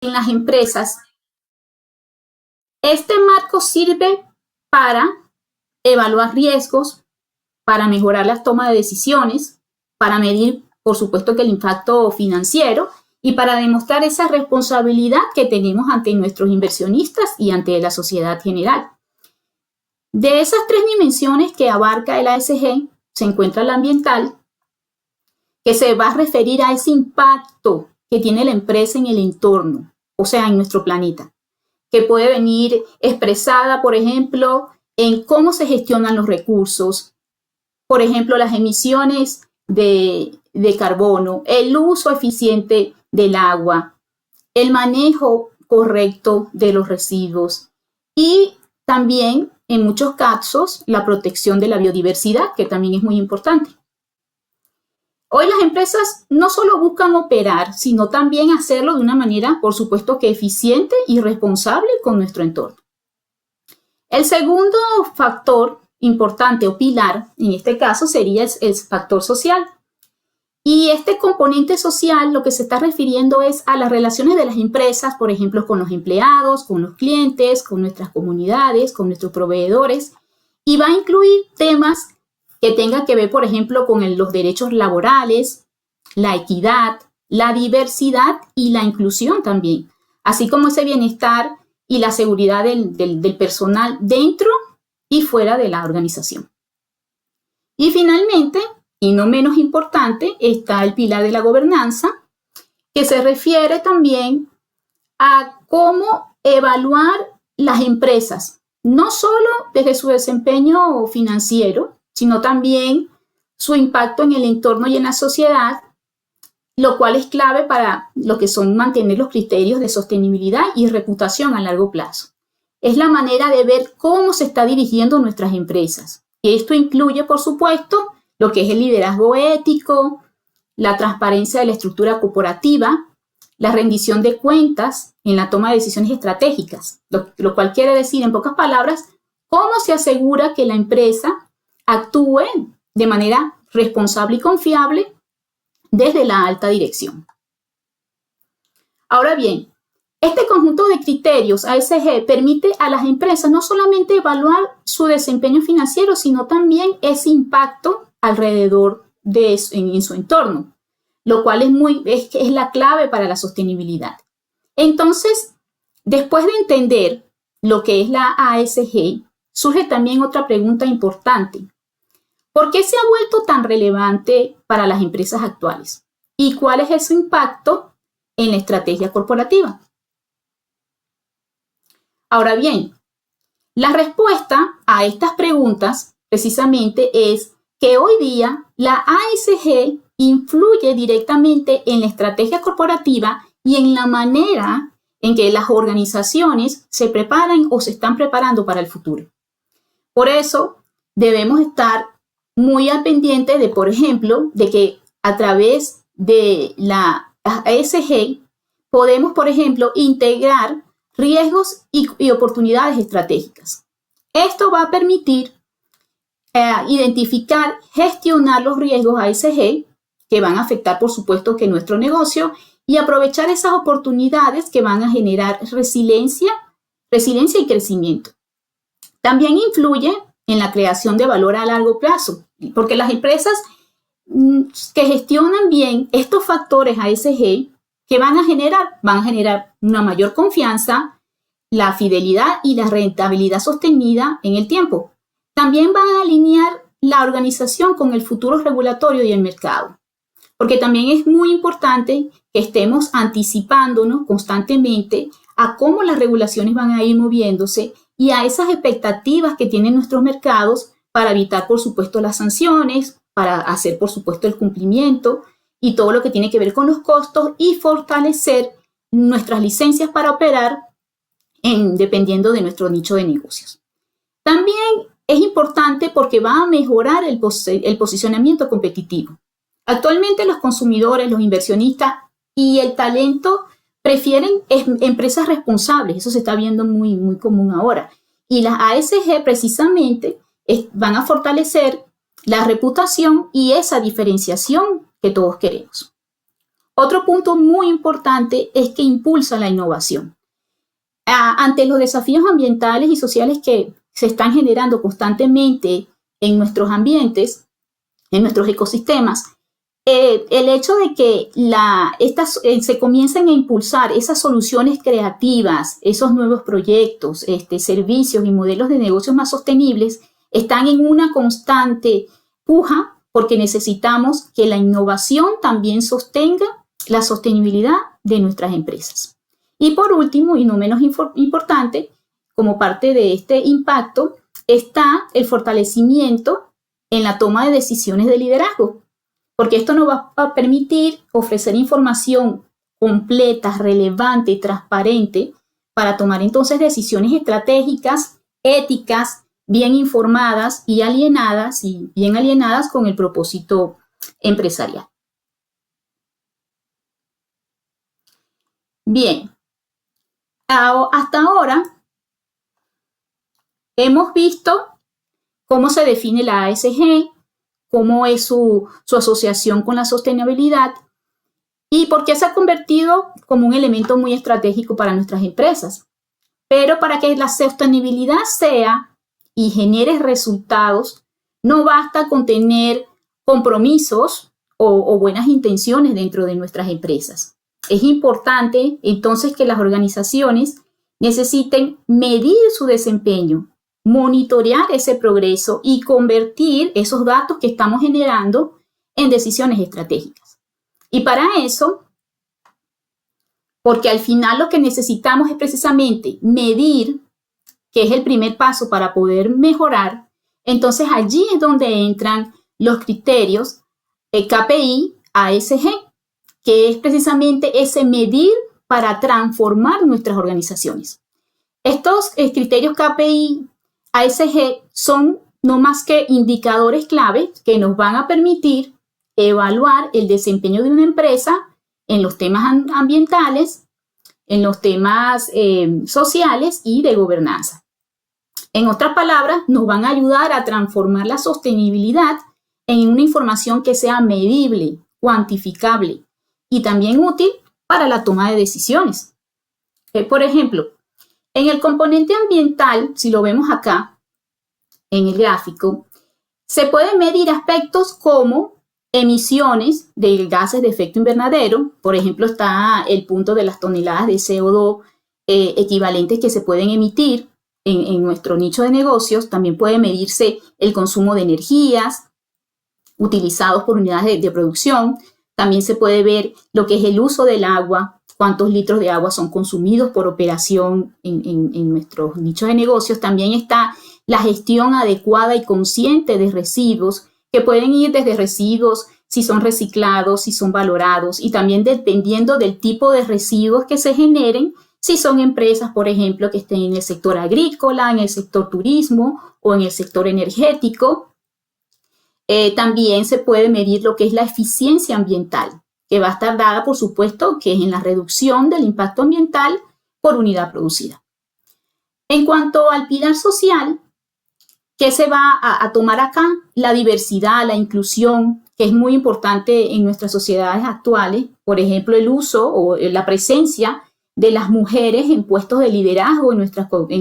en las empresas, este marco sirve para evaluar riesgos, para mejorar la toma de decisiones, para medir, por supuesto, que el impacto financiero y para demostrar esa responsabilidad que tenemos ante nuestros inversionistas y ante la sociedad general. De esas tres dimensiones que abarca el ASG, se encuentra la ambiental, que se va a referir a ese impacto que tiene la empresa en el entorno, o sea, en nuestro planeta, que puede venir expresada, por ejemplo, en cómo se gestionan los recursos, por ejemplo, las emisiones de carbono, el uso eficiente del agua, el manejo correcto de los residuos y también, en muchos casos, la protección de la biodiversidad, que también es muy importante. Hoy las empresas no solo buscan operar, sino también hacerlo de una manera, por supuesto, que eficiente y responsable con nuestro entorno. El segundo factor importante o pilar, en este caso, sería el factor social. Y este componente social lo que se está refiriendo es a las relaciones de las empresas, por ejemplo, con los empleados, con los clientes, con nuestras comunidades, con nuestros proveedores, y va a incluir temas que tengan que ver, por ejemplo, con los derechos laborales, la equidad, la diversidad y la inclusión también, así como ese bienestar y la seguridad del personal dentro y fuera de la organización. Y finalmente, y no menos importante, está el pilar de la gobernanza, que se refiere también a cómo evaluar las empresas, no solo desde su desempeño financiero, sino también su impacto en el entorno y en la sociedad, lo cual es clave para lo que son mantener los criterios de sostenibilidad y reputación a largo plazo. Es la manera de ver cómo se está dirigiendo nuestras empresas. Esto incluye, por supuesto, lo que es el liderazgo ético, la transparencia de la estructura corporativa, la rendición de cuentas en la toma de decisiones estratégicas, lo cual quiere decir, en pocas palabras, cómo se asegura que la empresa actúe de manera responsable y confiable desde la alta dirección. Ahora bien, este conjunto de criterios ASG permite a las empresas no solamente evaluar su desempeño financiero, sino también ese impacto alrededor de eso, en su entorno, lo cual es la clave para la sostenibilidad. Entonces, después de entender lo que es la ASG, surge también otra pregunta importante. ¿Por qué se ha vuelto tan relevante para las empresas actuales? ¿Y cuál es ese impacto en la estrategia corporativa? Ahora bien, la respuesta a estas preguntas precisamente es que hoy día la ASG influye directamente en la estrategia corporativa y en la manera en que las organizaciones se preparan o se están preparando para el futuro. Por eso debemos estar muy al pendiente de, por ejemplo, de que a través de la ASG podemos, por ejemplo, integrar riesgos y oportunidades estratégicas. Esto va a permitir identificar, gestionar los riesgos ASG que van a afectar, por supuesto, que nuestro negocio y aprovechar esas oportunidades que van a generar resiliencia y crecimiento. También influye en la creación de valor a largo plazo, porque las empresas que gestionan bien estos factores ASG que van a generar una mayor confianza, la fidelidad y la rentabilidad sostenida en el tiempo. También van a alinear la organización con el futuro regulatorio y el mercado, porque también es muy importante que estemos anticipándonos constantemente a cómo las regulaciones van a ir moviéndose y a esas expectativas que tienen nuestros mercados para evitar, por supuesto, las sanciones, para hacer, por supuesto, el cumplimiento y todo lo que tiene que ver con los costos y fortalecer nuestras licencias para operar dependiendo de nuestro nicho de negocios. También es importante porque va a mejorar el posicionamiento competitivo. Actualmente los consumidores, los inversionistas y el talento prefieren empresas responsables. Eso se está viendo muy, muy común ahora. Y las ASG precisamente van a fortalecer la reputación y esa diferenciación que todos queremos. Otro punto muy importante es que impulsa la innovación. Ante los desafíos ambientales y sociales que se están generando constantemente en nuestros ambientes, en nuestros ecosistemas, el hecho de que se comiencen a impulsar esas soluciones creativas, esos nuevos proyectos, servicios y modelos de negocios más sostenibles, están en una constante puja porque necesitamos que la innovación también sostenga la sostenibilidad de nuestras empresas. Y por último, y no menos importante, como parte de este impacto, está el fortalecimiento en la toma de decisiones de liderazgo, porque esto nos va a permitir ofrecer información completa, relevante y transparente para tomar entonces decisiones estratégicas, éticas, bien informadas y bien alienadas con el propósito empresarial. Bien, hasta ahora hemos visto cómo se define la ASG, cómo es su asociación con la sostenibilidad y por qué se ha convertido como un elemento muy estratégico para nuestras empresas. Pero para que la sostenibilidad sea y genere resultados, no basta con tener compromisos o buenas intenciones dentro de nuestras empresas. Es importante entonces que las organizaciones necesiten medir su desempeño, monitorear ese progreso y convertir esos datos que estamos generando en decisiones estratégicas. Y para eso, porque al final lo que necesitamos es precisamente medir, que es el primer paso para poder mejorar, entonces allí es donde entran los criterios KPI, ASG, que es precisamente ese medir para transformar nuestras organizaciones. Estos criterios KPI, ASG son no más que indicadores clave que nos van a permitir evaluar el desempeño de una empresa en los temas ambientales, en los temas sociales y de gobernanza. En otras palabras, nos van a ayudar a transformar la sostenibilidad en una información que sea medible, cuantificable y también útil para la toma de decisiones. Por ejemplo, en el componente ambiental, si lo vemos acá en el gráfico, se pueden medir aspectos como emisiones de gases de efecto invernadero. Por ejemplo, está el punto de las toneladas de CO2 equivalentes que se pueden emitir en nuestro nicho de negocios. También puede medirse el consumo de energías utilizados por unidades de producción. También se puede ver lo que es el uso del agua, cuántos litros de agua son consumidos por operación en nuestros nichos de negocios. También está la gestión adecuada y consciente de residuos, que pueden ir desde residuos, si son reciclados, si son valorados, y también dependiendo del tipo de residuos que se generen, si son empresas, por ejemplo, que estén en el sector agrícola, en el sector turismo o en el sector energético. También se puede medir lo que es la eficiencia ambiental, que va a estar dada, por supuesto, que es en la reducción del impacto ambiental por unidad producida. En cuanto al pilar social, ¿qué se va a tomar acá? La diversidad, la inclusión, que es muy importante en nuestras sociedades actuales. Por ejemplo, el uso o la presencia de las mujeres en puestos de liderazgo en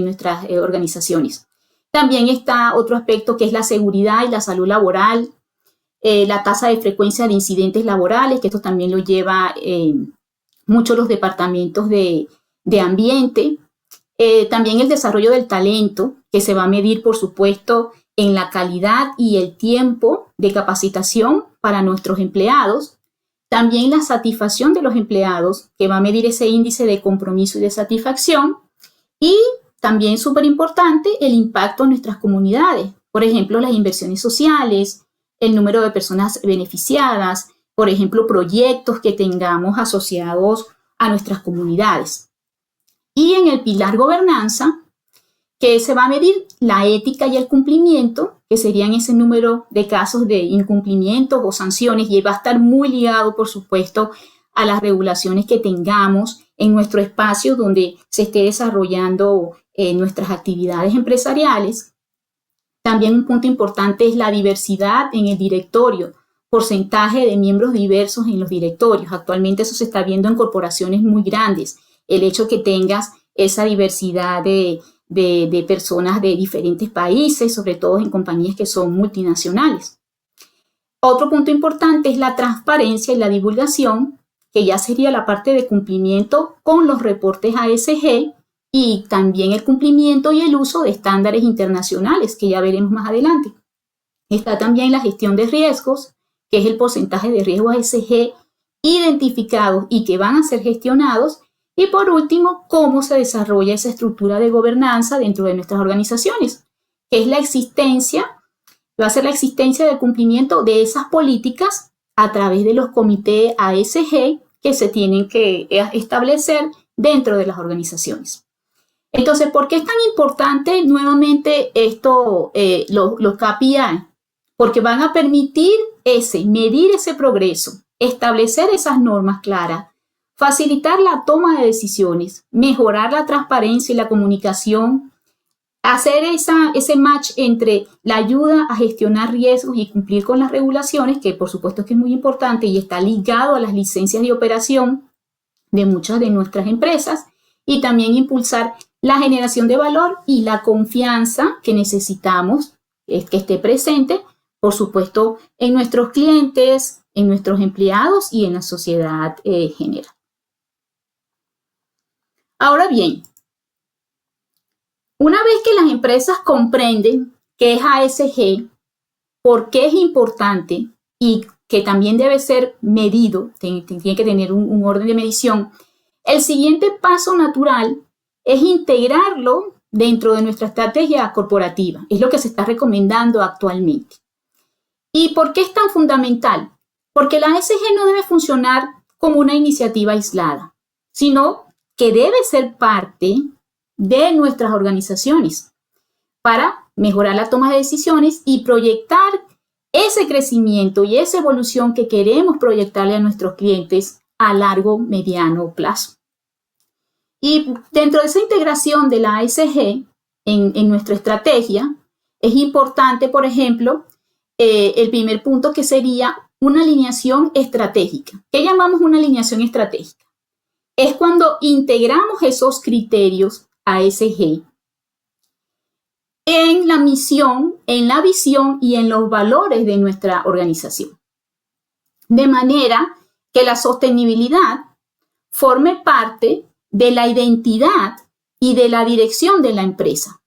nuestras organizaciones. También está otro aspecto que es la seguridad y la salud laboral, la tasa de frecuencia de incidentes laborales, que esto también lo lleva mucho los departamentos de ambiente. También el desarrollo del talento, que se va a medir, por supuesto, en la calidad y el tiempo de capacitación para nuestros empleados. También la satisfacción de los empleados, que va a medir ese índice de compromiso y de satisfacción. Y también súper importante, el impacto en nuestras comunidades. Por ejemplo, las inversiones sociales, el número de personas beneficiadas, por ejemplo, proyectos que tengamos asociados a nuestras comunidades. Y en el pilar gobernanza, que se va a medir la ética y el cumplimiento, que serían ese número de casos de incumplimientos o sanciones, y va a estar muy ligado, por supuesto, a las regulaciones que tengamos en nuestro espacio donde se esté desarrollando nuestras actividades empresariales. También un punto importante es la diversidad en el directorio, porcentaje de miembros diversos en los directorios. Actualmente eso se está viendo en corporaciones muy grandes. El hecho que tengas esa diversidad de personas de diferentes países, sobre todo en compañías que son multinacionales. Otro punto importante es la transparencia y la divulgación, que ya sería la parte de cumplimiento con los reportes ASG y también el cumplimiento y el uso de estándares internacionales, que ya veremos más adelante. Está también la gestión de riesgos, que es el porcentaje de riesgos ASG identificados y que van a ser gestionados. Y por último, cómo se desarrolla esa estructura de gobernanza dentro de nuestras organizaciones, que es la existencia, va a ser la existencia del cumplimiento de esas políticas a través de los comités ASG que se tienen que establecer dentro de las organizaciones. Entonces, ¿por qué es tan importante nuevamente esto, los KPI? Porque van a permitir medir ese progreso, establecer esas normas claras, facilitar la toma de decisiones, mejorar la transparencia y la comunicación, hacer ese match entre la ayuda a gestionar riesgos y cumplir con las regulaciones, que por supuesto que es muy importante y está ligado a las licencias de operación de muchas de nuestras empresas, y también impulsar la generación de valor y la confianza que necesitamos que esté presente, por supuesto, en nuestros clientes, en nuestros empleados y en la sociedad general. Ahora bien, una vez que las empresas comprenden qué es ASG, por qué es importante y que también debe ser medido, tiene que tener un orden de medición, el siguiente paso natural es integrarlo dentro de nuestra estrategia corporativa. Es lo que se está recomendando actualmente. ¿Y por qué es tan fundamental? Porque la ASG no debe funcionar como una iniciativa aislada, sino que debe ser parte de nuestras organizaciones para mejorar la toma de decisiones y proyectar ese crecimiento y esa evolución que queremos proyectarle a nuestros clientes a largo, mediano plazo. Y dentro de esa integración de la ASG en nuestra estrategia, es importante, por ejemplo, el primer punto que sería una alineación estratégica. ¿Qué llamamos una alineación estratégica? Es cuando integramos esos criterios ASG en la misión, en la visión y en los valores de nuestra organización. De manera que la sostenibilidad forme parte de la identidad y de la dirección de la empresa.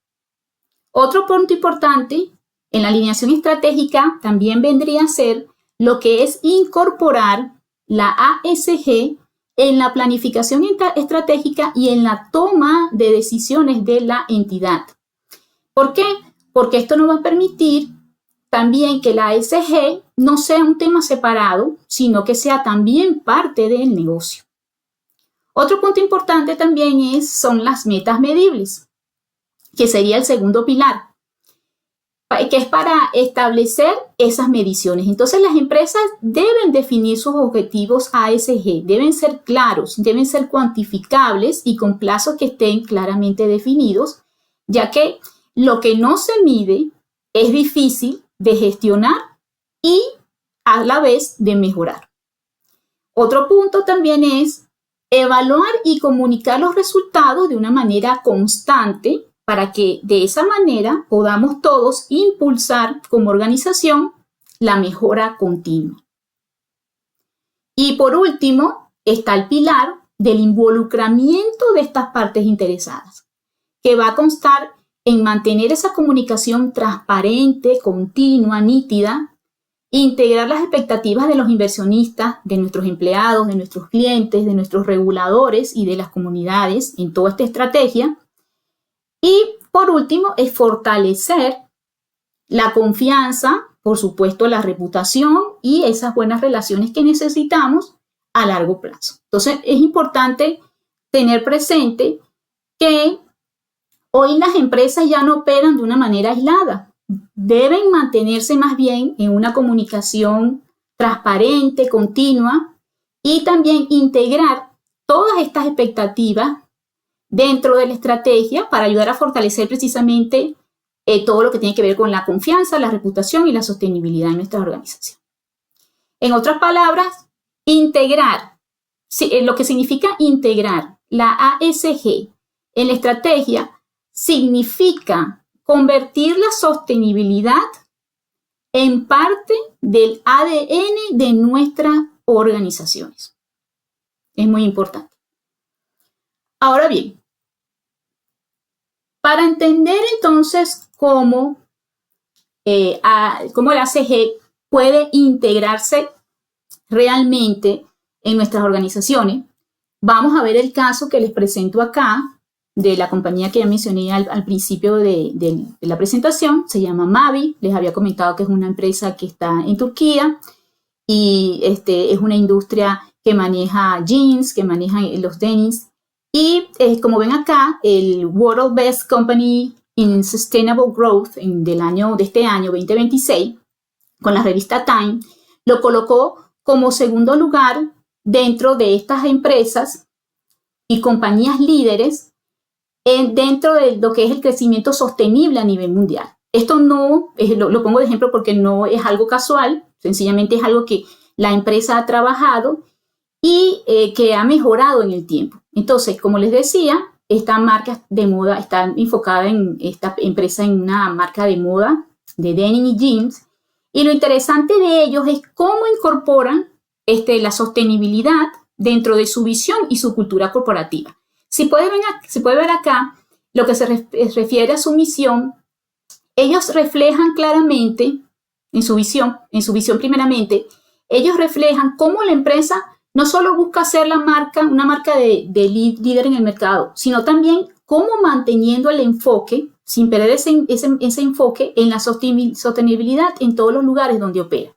Otro punto importante en la alineación estratégica también vendría a ser lo que es incorporar la ASG en la planificación estratégica y en la toma de decisiones de la entidad. ¿Por qué? Porque esto nos va a permitir también que la ASG no sea un tema separado, sino que sea también parte del negocio. Otro punto importante también son las metas medibles, que sería el segundo pilar, que es para establecer esas mediciones. Entonces, las empresas deben definir sus objetivos ASG, deben ser claros, deben ser cuantificables y con plazos que estén claramente definidos, ya que lo que no se mide es difícil de gestionar y a la vez de mejorar. Otro punto también es evaluar y comunicar los resultados de una manera constante para que de esa manera podamos todos impulsar como organización la mejora continua. Y por último, está el pilar del involucramiento de estas partes interesadas, que va a constar en mantener esa comunicación transparente, continua, nítida, integrar las expectativas de los inversionistas, de nuestros empleados, de nuestros clientes, de nuestros reguladores y de las comunidades en toda esta estrategia. Y por último, es fortalecer la confianza, por supuesto, la reputación y esas buenas relaciones que necesitamos a largo plazo. Entonces, es importante tener presente que hoy las empresas ya no operan de una manera aislada. Deben mantenerse más bien en una comunicación transparente, continua y también integrar todas estas expectativas dentro de la estrategia para ayudar a fortalecer precisamente todo lo que tiene que ver con la confianza, la reputación y la sostenibilidad en nuestra organización. En otras palabras, integrar, lo que significa integrar la ASG en la estrategia significa convertir la sostenibilidad en parte del ADN de nuestras organizaciones. Es muy importante. Ahora bien, para entender entonces cómo el ASG puede integrarse realmente en nuestras organizaciones, vamos a ver el caso que les presento acá de la compañía que ya mencioné al principio de la presentación. Se llama Mavi. Les había comentado que es una empresa que está en Turquía y es una industria que maneja jeans, que maneja los denis. Y como ven acá, el World Best Company in Sustainable Growth de este año 2026, con la revista Time, lo colocó como segundo lugar dentro de estas empresas y compañías líderes dentro de lo que es el crecimiento sostenible a nivel mundial. Esto no, lo pongo de ejemplo porque no es algo casual, sencillamente es algo que la empresa ha trabajado y que ha mejorado en el tiempo. Entonces, como les decía, esta marca de moda está enfocada en esta empresa en una marca de moda de denim y jeans, y lo interesante de ellos es cómo incorporan la sostenibilidad dentro de su visión y su cultura corporativa. Se puede ver acá lo que se refiere a su misión. Ellos reflejan claramente en su visión primeramente, ellos reflejan cómo la empresa no solo busca ser una marca de líder en el mercado, sino también cómo manteniendo el enfoque, sin perder ese enfoque en la sostenibilidad en todos los lugares donde opera.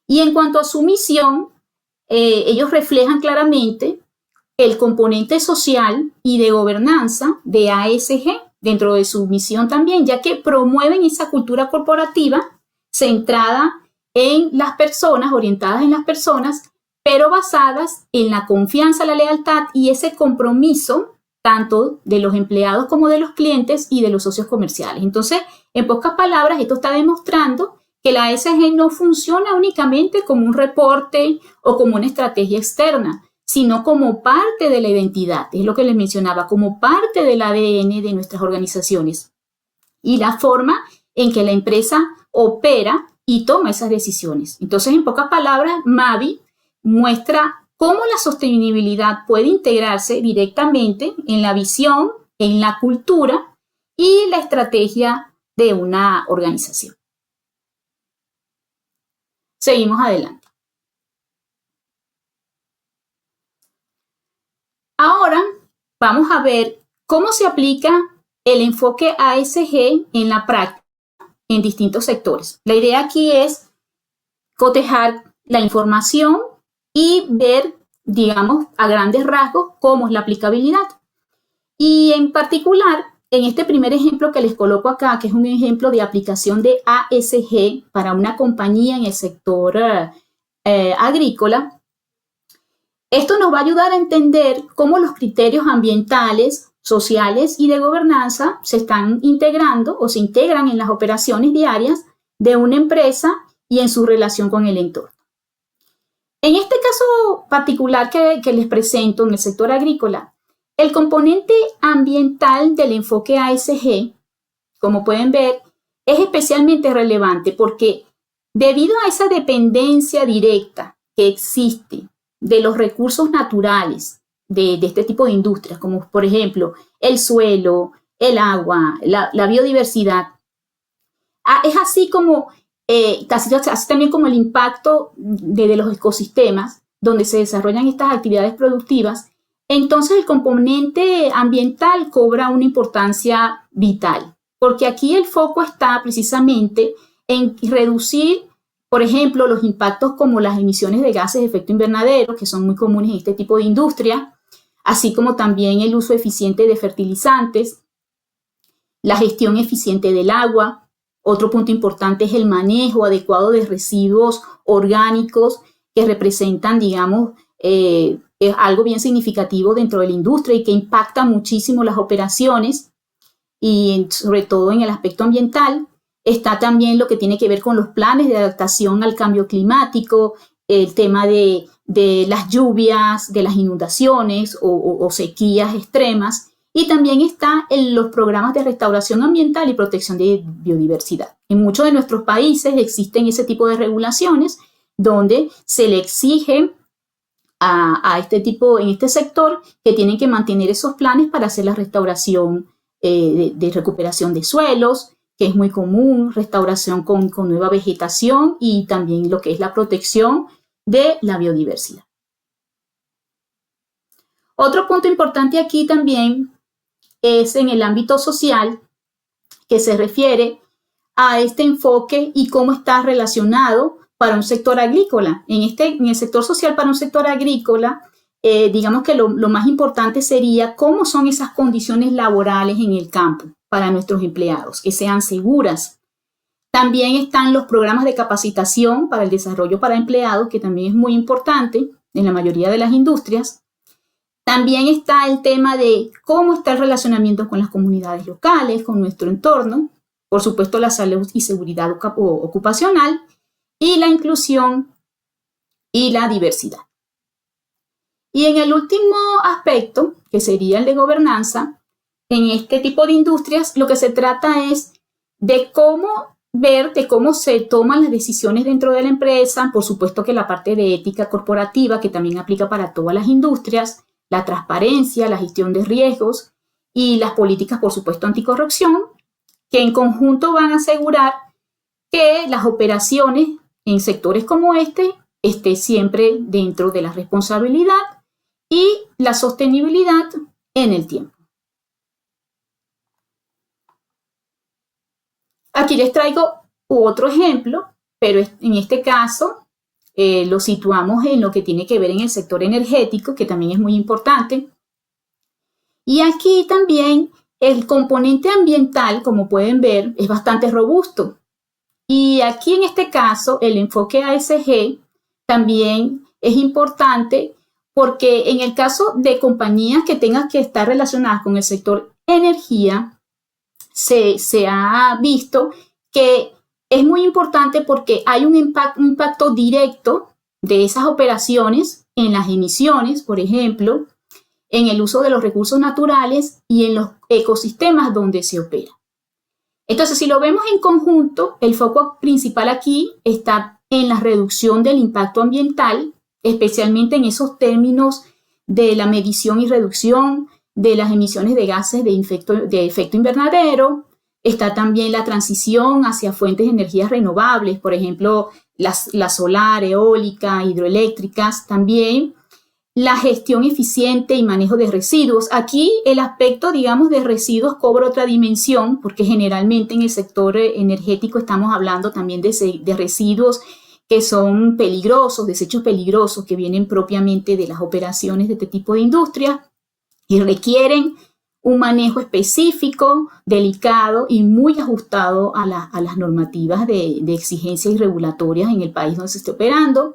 Y en cuanto a su misión, ellos reflejan claramente el componente social y de gobernanza de ASG dentro de su misión también, ya que promueven esa cultura corporativa centrada en las personas, orientadas en las personas, pero basadas en la confianza, la lealtad y ese compromiso tanto de los empleados como de los clientes y de los socios comerciales. Entonces, en pocas palabras, esto está demostrando que la ASG no funciona únicamente como un reporte o como una estrategia externa, sino como parte de la identidad, es lo que les mencionaba, como parte del ADN de nuestras organizaciones y la forma en que la empresa opera y toma esas decisiones. Entonces, en pocas palabras, Mavi muestra cómo la sostenibilidad puede integrarse directamente en la visión, en la cultura y la estrategia de una organización. Seguimos adelante. Ahora vamos a ver cómo se aplica el enfoque ASG en la práctica en distintos sectores. La idea aquí es cotejar la información y ver, digamos, a grandes rasgos cómo es la aplicabilidad. Y en particular, en este primer ejemplo que les coloco acá, que es un ejemplo de aplicación de ASG para una compañía en el sector agrícola, esto nos va a ayudar a entender cómo los criterios ambientales, sociales y de gobernanza se están integrando o se integran en las operaciones diarias de una empresa y en su relación con el entorno. En este caso particular que les presento en el sector agrícola, el componente ambiental del enfoque ASG, como pueden ver, es especialmente relevante porque debido a esa dependencia directa que existe de los recursos naturales de este tipo de industrias, como por ejemplo el suelo, el agua, la biodiversidad, es así como así también como el impacto de los ecosistemas donde se desarrollan estas actividades productivas. Entonces el componente ambiental cobra una importancia vital, porque aquí el foco está precisamente en reducir, por ejemplo, los impactos como las emisiones de gases de efecto invernadero, que son muy comunes en este tipo de industria, así como también el uso eficiente de fertilizantes, la gestión eficiente del agua. Otro punto importante es el manejo adecuado de residuos orgánicos que representan, digamos, algo bien significativo dentro de la industria y que impacta muchísimo las operaciones y sobre todo en el aspecto ambiental. Está también lo que tiene que ver con los planes de adaptación al cambio climático, el tema de las lluvias, de las inundaciones o sequías extremas. Y también está en los programas de restauración ambiental y protección de biodiversidad. En muchos de nuestros países existen ese tipo de regulaciones donde se le exige a este tipo, en este sector, que tienen que mantener esos planes para hacer la restauración de recuperación de suelos, que es muy común, restauración con nueva vegetación y también lo que es la protección de la biodiversidad. Otro punto importante aquí también es en el ámbito social, que se refiere a este enfoque y cómo está relacionado para un sector agrícola. En el sector social para un sector agrícola, digamos que lo más importante sería cómo son esas condiciones laborales en el campo para nuestros empleados, que sean seguras. También están los programas de capacitación para el desarrollo para empleados, que también es muy importante en la mayoría de las industrias. También está el tema de cómo está el relacionamiento con las comunidades locales, con nuestro entorno, por supuesto la salud y seguridad ocupacional y la inclusión y la diversidad. Y en el último aspecto, que sería el de gobernanza, en este tipo de industrias lo que se trata es de cómo ver de cómo se toman las decisiones dentro de la empresa, por supuesto que la parte de ética corporativa, que también aplica para todas las industrias, la transparencia, la gestión de riesgos y las políticas, por supuesto, anticorrupción, que en conjunto van a asegurar que las operaciones en sectores como este estén siempre dentro de la responsabilidad y la sostenibilidad en el tiempo. Aquí les traigo otro ejemplo, pero en este caso lo situamos en lo que tiene que ver en el sector energético, que también es muy importante. Y aquí también el componente ambiental, como pueden ver, es bastante robusto. Y aquí en este caso el enfoque ASG también es importante porque en el caso de compañías que tengan que estar relacionadas con el sector energía, se ha visto que es muy importante porque hay un impacto directo de esas operaciones en las emisiones, por ejemplo, en el uso de los recursos naturales y en los ecosistemas donde se opera. Entonces, si lo vemos en conjunto, el foco principal aquí está en la reducción del impacto ambiental, especialmente en esos términos de la medición y reducción de las emisiones de gases de efecto invernadero. Está también la transición hacia fuentes de energías renovables, por ejemplo, la solar, eólica, hidroeléctricas. También la gestión eficiente y manejo de residuos. Aquí el aspecto, digamos, de residuos cobra otra dimensión, porque generalmente en el sector energético estamos hablando también de residuos que son peligrosos, desechos peligrosos que vienen propiamente de las operaciones de este tipo de industria y requieren un manejo específico, delicado y muy ajustado a las normativas de exigencias y regulatorias en el país donde se esté operando.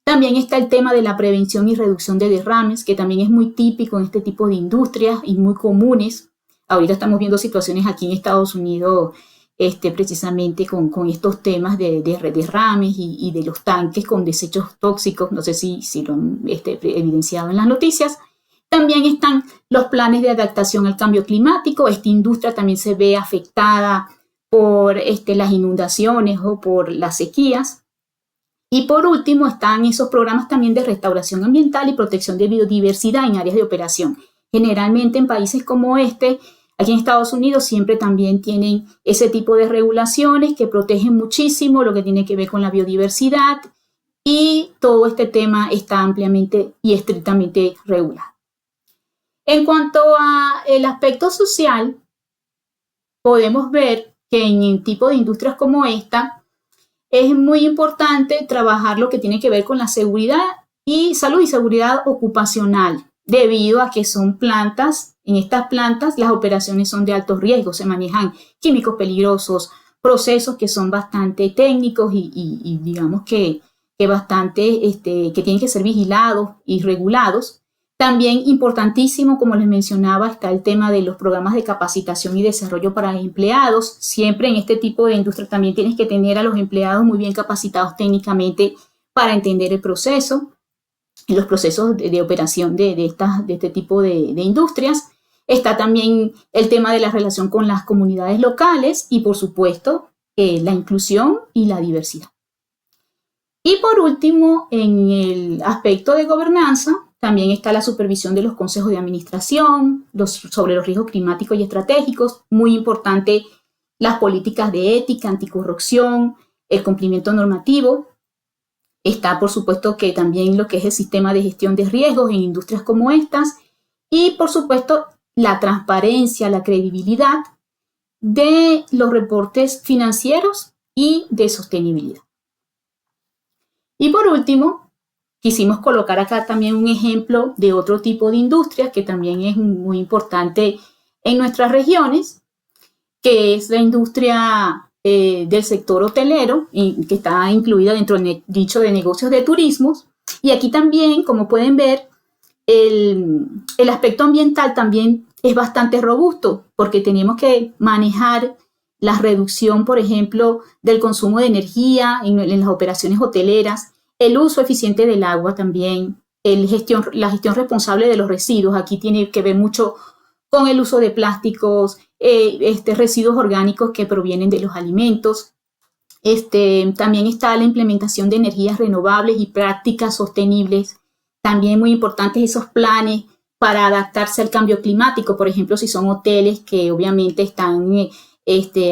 También está el tema de la prevención y reducción de derrames, que también es muy típico en este tipo de industrias y muy comunes. Ahorita estamos viendo situaciones aquí en Estados Unidos precisamente con estos temas de derrames y de los tanques con desechos tóxicos. No sé si lo han evidenciado en las noticias. También están los planes de adaptación al cambio climático. Esta industria también se ve afectada por las inundaciones o por las sequías. Y por último están esos programas también de restauración ambiental y protección de biodiversidad en áreas de operación. Generalmente en países como aquí en Estados Unidos siempre también tienen ese tipo de regulaciones que protegen muchísimo lo que tiene que ver con la biodiversidad y todo este tema está ampliamente y estrictamente regulado. En cuanto al aspecto social, podemos ver que en un tipo de industrias como esta es muy importante trabajar lo que tiene que ver con la seguridad y salud y seguridad ocupacional, debido a que son plantas. En estas plantas las operaciones son de alto riesgo, se manejan químicos peligrosos, procesos que son bastante técnicos y digamos que que tienen que ser vigilados y regulados. También importantísimo, como les mencionaba, está el tema de los programas de capacitación y desarrollo para empleados. Siempre en este tipo de industria también tienes que tener a los empleados muy bien capacitados técnicamente para entender el proceso, los procesos de operación de este tipo de industrias. Está también el tema de la relación con las comunidades locales y, por supuesto, la inclusión y la diversidad. Y por último, en el aspecto de gobernanza, también está la supervisión de los consejos de administración, sobre los riesgos climáticos y estratégicos. Muy importante, las políticas de ética, anticorrupción, el cumplimiento normativo. Está, por supuesto, que también lo que es el sistema de gestión de riesgos en industrias como estas. Y, por supuesto, la transparencia, la credibilidad de los reportes financieros y de sostenibilidad. Y por último, quisimos colocar acá también un ejemplo de otro tipo de industria que también es muy importante en nuestras regiones, que es la industria del sector hotelero, que está incluida dentro del nicho de negocios de turismo. Y aquí también, como pueden ver, el aspecto ambiental también es bastante robusto, porque tenemos que manejar la reducción, por ejemplo, del consumo de energía en las operaciones hoteleras, el uso eficiente del agua también, la gestión responsable de los residuos. Aquí tiene que ver mucho con el uso de plásticos, residuos orgánicos que provienen de los alimentos. También está la implementación de energías renovables y prácticas sostenibles. También muy importantes esos planes para adaptarse al cambio climático, por ejemplo, si son hoteles que obviamente están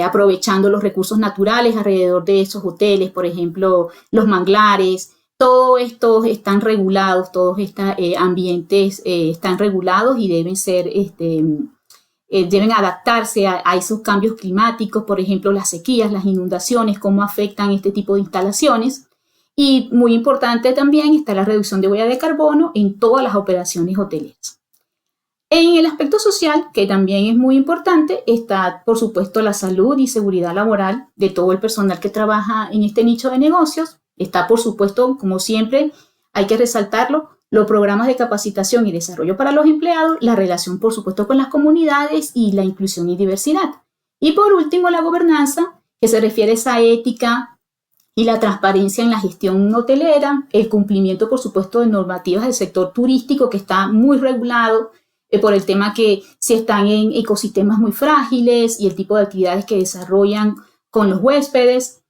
aprovechando los recursos naturales alrededor de esos hoteles, por ejemplo, los manglares. Todos estos están regulados, todos estos ambientes están regulados y deben ser, deben adaptarse a esos cambios climáticos, por ejemplo, las sequías, las inundaciones, cómo afectan este tipo de instalaciones. Y muy importante también está la reducción de huella de carbono en todas las operaciones hoteleras. En el aspecto social, que también es muy importante, está, por supuesto, la salud y seguridad laboral de todo el personal que trabaja en este nicho de negocios. Está, por supuesto, como siempre, hay que resaltarlo, los programas de capacitación y desarrollo para los empleados, la relación, por supuesto, con las comunidades y la inclusión y diversidad. Y por último, la gobernanza, que se refiere a esa ética y la transparencia en la gestión hotelera, el cumplimiento, por supuesto, de normativas del sector turístico, que está muy regulado por el tema que si están en ecosistemas muy frágiles y el tipo de actividades que desarrollan con los huéspedes.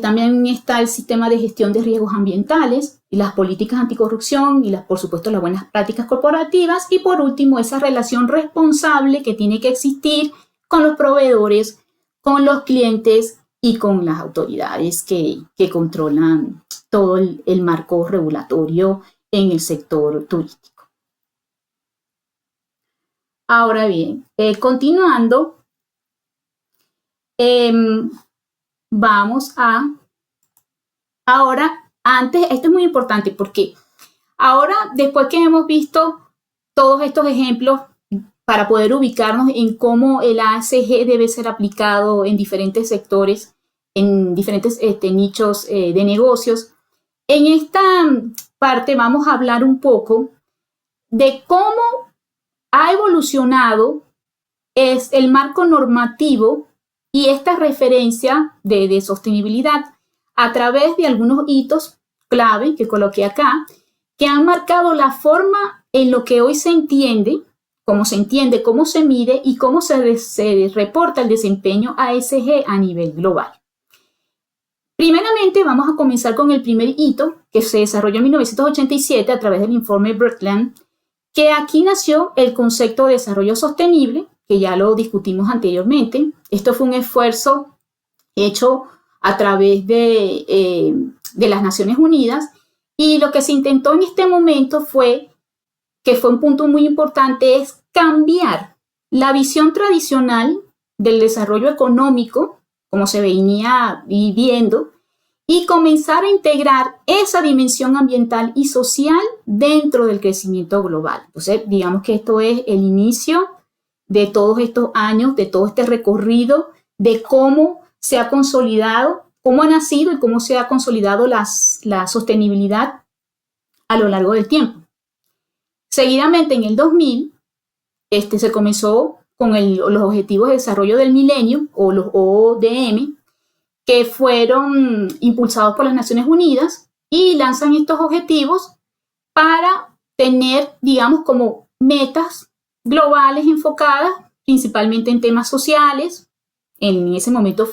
También está el sistema de gestión de riesgos ambientales y las políticas anticorrupción y, por supuesto, las buenas prácticas corporativas. Y por último, esa relación responsable que tiene que existir con los proveedores, con los clientes y con las autoridades que controlan todo el marco regulatorio en el sector turístico. Ahora bien, continuando, vamos a, ahora, antes, esto es muy importante porque ahora, después que hemos visto todos estos ejemplos para poder ubicarnos en cómo el ASG debe ser aplicado en diferentes sectores, en diferentes nichos de negocios, en esta parte vamos a hablar un poco de cómo ha evolucionado el marco normativo y esta referencia de sostenibilidad a través de algunos hitos clave que coloqué acá, que han marcado la forma en lo que hoy se entiende, cómo se mide y cómo se reporta el desempeño ASG a nivel global. Primeramente, vamos a comenzar con el primer hito que se desarrolló en 1987 a través del informe Brundtland, que aquí nació el concepto de desarrollo sostenible, que ya lo discutimos anteriormente. Esto fue un esfuerzo hecho a través de las Naciones Unidas, y lo que se intentó en este momento que fue un punto muy importante, es cambiar la visión tradicional del desarrollo económico, como se venía viviendo, y comenzar a integrar esa dimensión ambiental y social dentro del crecimiento global. Entonces, digamos que esto es el inicio de todos estos años, de todo este recorrido, de cómo se ha consolidado, cómo ha nacido y cómo se ha consolidado la sostenibilidad a lo largo del tiempo. Seguidamente, en el 2000, se comenzó con los Objetivos de Desarrollo del Milenio, o los ODM, que fueron impulsados por las Naciones Unidas y lanzan estos objetivos para tener, digamos, como metas globales enfocadas principalmente en temas sociales. En ese momento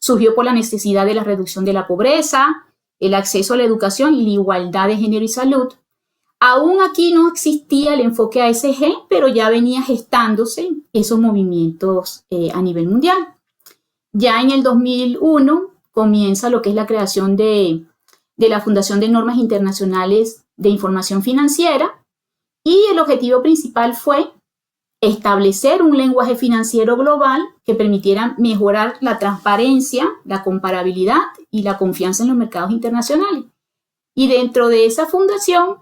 surgió por la necesidad de la reducción de la pobreza, el acceso a la educación y la igualdad de género y salud. Aún aquí no existía el enfoque ASG, pero ya venía gestándose esos movimientos a nivel mundial. Ya en el 2001 comienza lo que es la creación de la Fundación de Normas Internacionales de Información Financiera, y el objetivo principal fue establecer un lenguaje financiero global que permitiera mejorar la transparencia, la comparabilidad y la confianza en los mercados internacionales. Y dentro de esa fundación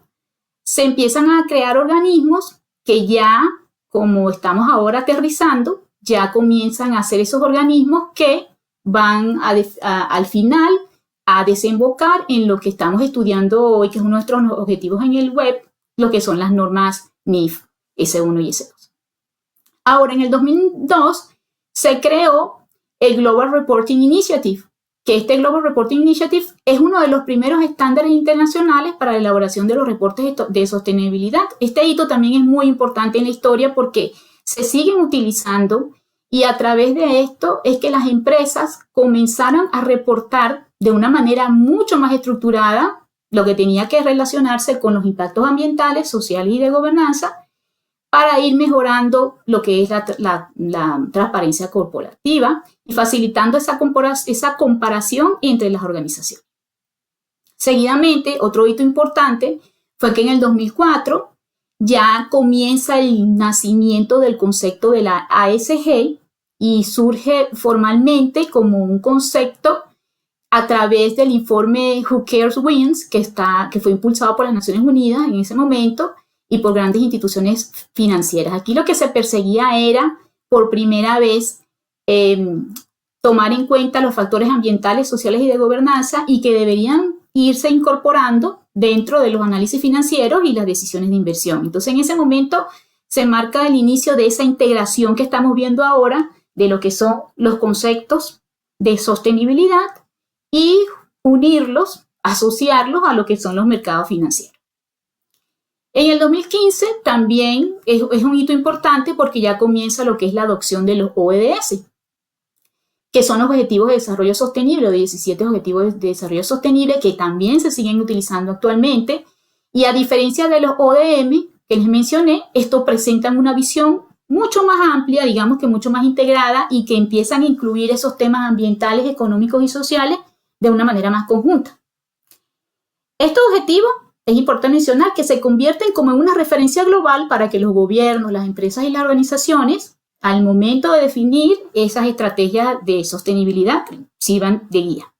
se empiezan a crear organismos que ya, como estamos ahora aterrizando, ya comienzan a ser esos organismos que van al final a desembocar en lo que estamos estudiando hoy, que es uno de nuestros objetivos en el web, lo que son las normas NIF S1 y S2. Ahora, en el 2002 se creó el Global Reporting Initiative, que este Global Reporting Initiative es uno de los primeros estándares internacionales para la elaboración de los reportes de sostenibilidad. Este hito también es muy importante en la historia porque se siguen utilizando, y a través de esto es que las empresas comenzaron a reportar de una manera mucho más estructurada lo que tenía que relacionarse con los impactos ambientales, sociales y de gobernanza, para ir mejorando lo que es la transparencia corporativa y facilitando esa comparación entre las organizaciones. Seguidamente, otro hito importante fue que en el 2004 ya comienza el nacimiento del concepto de la ASG y surge formalmente como un concepto a través del informe Who Cares Wins, que fue impulsado por las Naciones Unidas en ese momento y por grandes instituciones financieras. Aquí lo que se perseguía era, por primera vez, tomar en cuenta los factores ambientales, sociales y de gobernanza, y que deberían irse incorporando dentro de los análisis financieros y las decisiones de inversión. Entonces, en ese momento se marca el inicio de esa integración que estamos viendo ahora de lo que son los conceptos de sostenibilidad y unirlos, asociarlos a lo que son los mercados financieros. En el 2015 también es un hito importante porque ya comienza lo que es la adopción de los ODS, que son los Objetivos de Desarrollo Sostenible, 17 Objetivos de Desarrollo Sostenible, que también se siguen utilizando actualmente. Y a diferencia de los ODM que les mencioné, estos presentan una visión mucho más amplia, digamos que mucho más integrada, y que empiezan a incluir esos temas ambientales, económicos y sociales de una manera más conjunta. Estos objetivos, es importante mencionar que se convierten como en una referencia global para que los gobiernos, las empresas y las organizaciones, al momento de definir esas estrategias de sostenibilidad, sirvan de guía.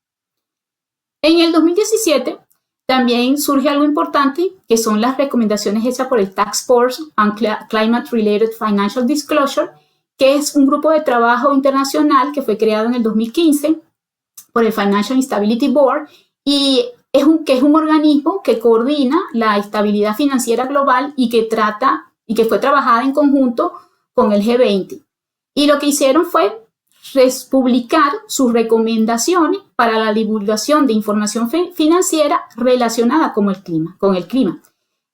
En el 2017 también surge algo importante, que son las recomendaciones hechas por el Task Force on Climate Related Financial Disclosure, que es un grupo de trabajo internacional que fue creado en el 2015 por el Financial Instability Board, y es un organismo que coordina la estabilidad financiera global y que fue trabajada en conjunto con el G20. Y lo que hicieron fue publicar sus recomendaciones para la divulgación de información financiera relacionada con el clima.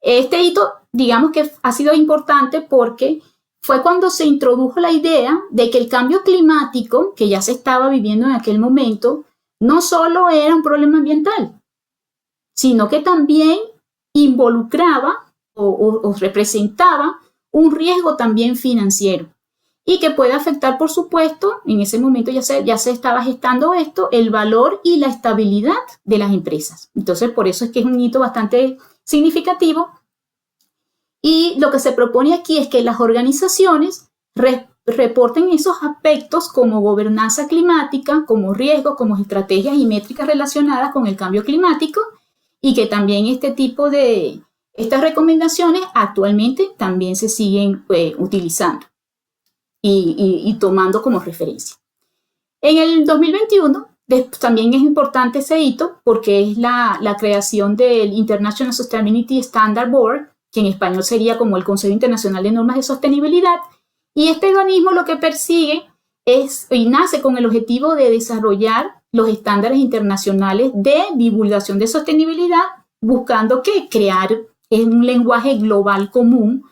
Este hito, digamos que ha sido importante porque fue cuando se introdujo la idea de que el cambio climático, que ya se estaba viviendo en aquel momento, no solo era un problema ambiental, sino que también involucraba o representaba un riesgo también financiero, y que puede afectar, por supuesto, en ese momento ya se estaba gestando esto, el valor y la estabilidad de las empresas. Entonces, por eso es que es un hito bastante significativo. Y lo que se propone aquí es que las organizaciones reporten esos aspectos como gobernanza climática, como riesgos, como estrategias y métricas relacionadas con el cambio climático, y que también estas recomendaciones actualmente también se siguen utilizando y tomando como referencia. En el 2021 también es importante ese hito porque es la creación del International Sustainability Standard Board, que en español sería como el Consejo Internacional de Normas de Sostenibilidad, y este organismo lo que persigue y nace con el objetivo de desarrollar los estándares internacionales de divulgación de sostenibilidad, buscando crear un lenguaje global común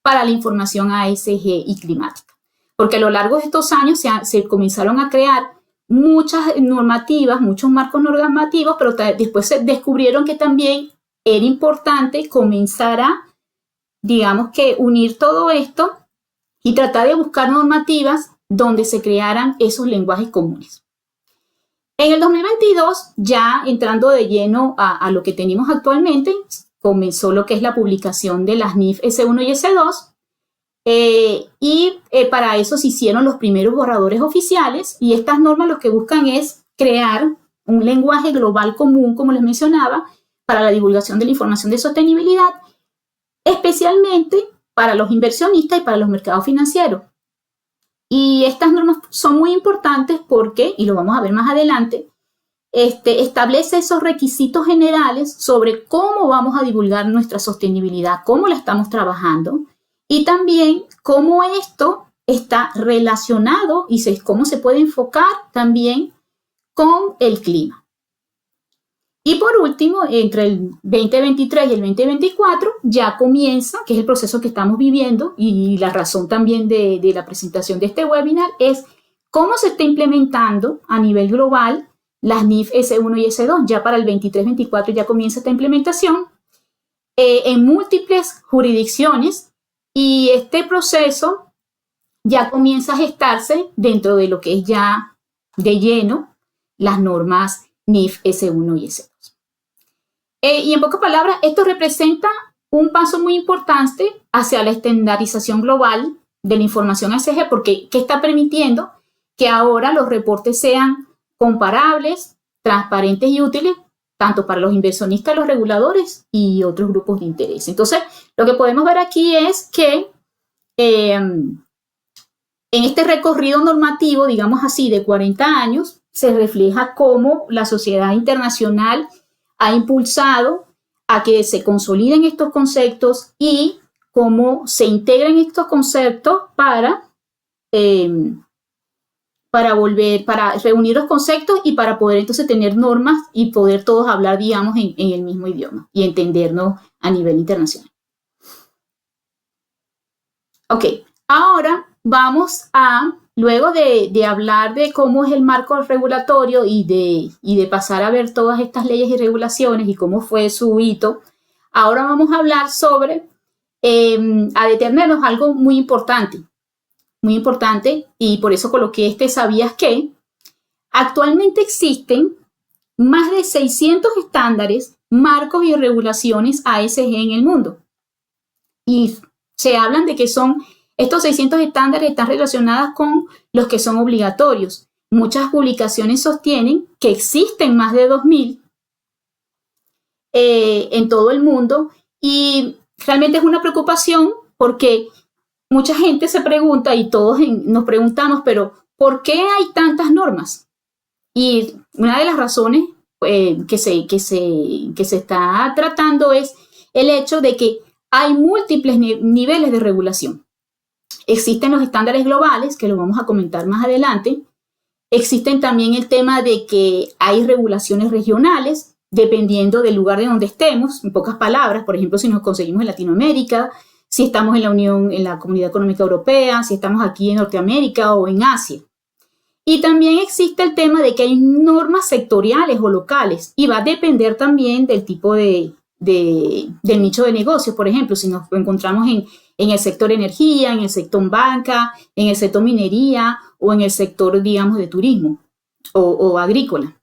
para la información ASG y climática. Porque a lo largo de estos años se comenzaron a crear muchas normativas, muchos marcos normativos, pero después se descubrieron que también era importante comenzar a, digamos que, unir todo esto y tratar de buscar normativas donde se crearan esos lenguajes comunes. En el 2022, ya entrando de lleno a lo que tenemos actualmente, comenzó lo que es la publicación de las NIF S1 y S2, para eso se hicieron los primeros borradores oficiales, y estas normas lo que buscan es crear un lenguaje global común, como les mencionaba, para la divulgación de la información de sostenibilidad, especialmente para los inversionistas y para los mercados financieros. Y estas normas son muy importantes porque, y lo vamos a ver más adelante, establece esos requisitos generales sobre cómo vamos a divulgar nuestra sostenibilidad, cómo la estamos trabajando, y también cómo esto está relacionado y cómo se puede enfocar también con el clima. Y por último, entre el 2023 y el 2024 ya comienza, que es el proceso que estamos viviendo, y la razón también de la presentación de este webinar es cómo se está implementando a nivel global las NIF S1 y S2. Ya para el 23-24 ya comienza esta implementación en múltiples jurisdicciones, y este proceso ya comienza a gestarse dentro de lo que es ya de lleno las normas NIF S1 y S2. Y en pocas palabras, esto representa un paso muy importante hacia la estandarización global de la información ASG, porque ¿qué está permitiendo? Que ahora los reportes sean comparables, transparentes y útiles, tanto para los inversionistas, los reguladores y otros grupos de interés. Entonces, lo que podemos ver aquí es que en este recorrido normativo, digamos así, de 40 años, se refleja cómo la sociedad internacional ha impulsado a que se consoliden estos conceptos y cómo se integran estos conceptos para reunir los conceptos y para poder entonces tener normas y poder todos hablar, digamos, en el mismo idioma y entendernos a nivel internacional. Ok, ahora vamos a, luego de hablar de cómo es el marco regulatorio y de pasar a ver todas estas leyes y regulaciones y cómo fue su hito, ahora vamos a hablar sobre, a detenernos algo muy importante, y por eso coloqué ¿sabías qué? Actualmente existen más de 600 estándares, marcos y regulaciones ASG en el mundo. Y se hablan de que estos 600 estándares están relacionados con los que son obligatorios. Muchas publicaciones sostienen que existen más de 2000 en todo el mundo, y realmente es una preocupación porque mucha gente se pregunta, y todos nos preguntamos, pero ¿por qué hay tantas normas? Y una de las razones que se está tratando es el hecho de que hay múltiples niveles de regulación. Existen los estándares globales, que lo vamos a comentar más adelante. Existen también el tema de que hay regulaciones regionales, dependiendo del lugar de donde estemos. En pocas palabras, por ejemplo, si nos conseguimos en Latinoamérica, si estamos en la Unión, en la Comunidad Económica Europea, si estamos aquí en Norteamérica o en Asia. Y también existe el tema de que hay normas sectoriales o locales, y va a depender también del tipo del nicho de negocio. Por ejemplo, si nos encontramos en el sector energía, en el sector banca, en el sector minería o en el sector, digamos, de turismo o agrícola.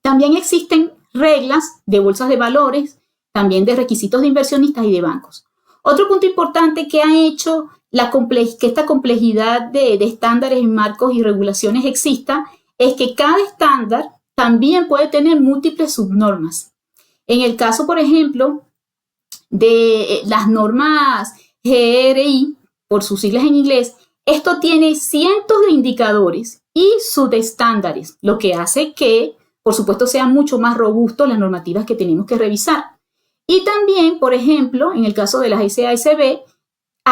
También existen reglas de bolsas de valores, también de requisitos de inversionistas y de bancos. Otro punto importante que ha hecho que esta complejidad de estándares, marcos y regulaciones exista es que cada estándar también puede tener múltiples subnormas. En el caso, por ejemplo, de las normas GRI, por sus siglas en inglés, esto tiene cientos de indicadores y subestándares, lo que hace que, por supuesto, sean mucho más robustos las normativas que tenemos que revisar. Y también, por ejemplo, en el caso de las SASB,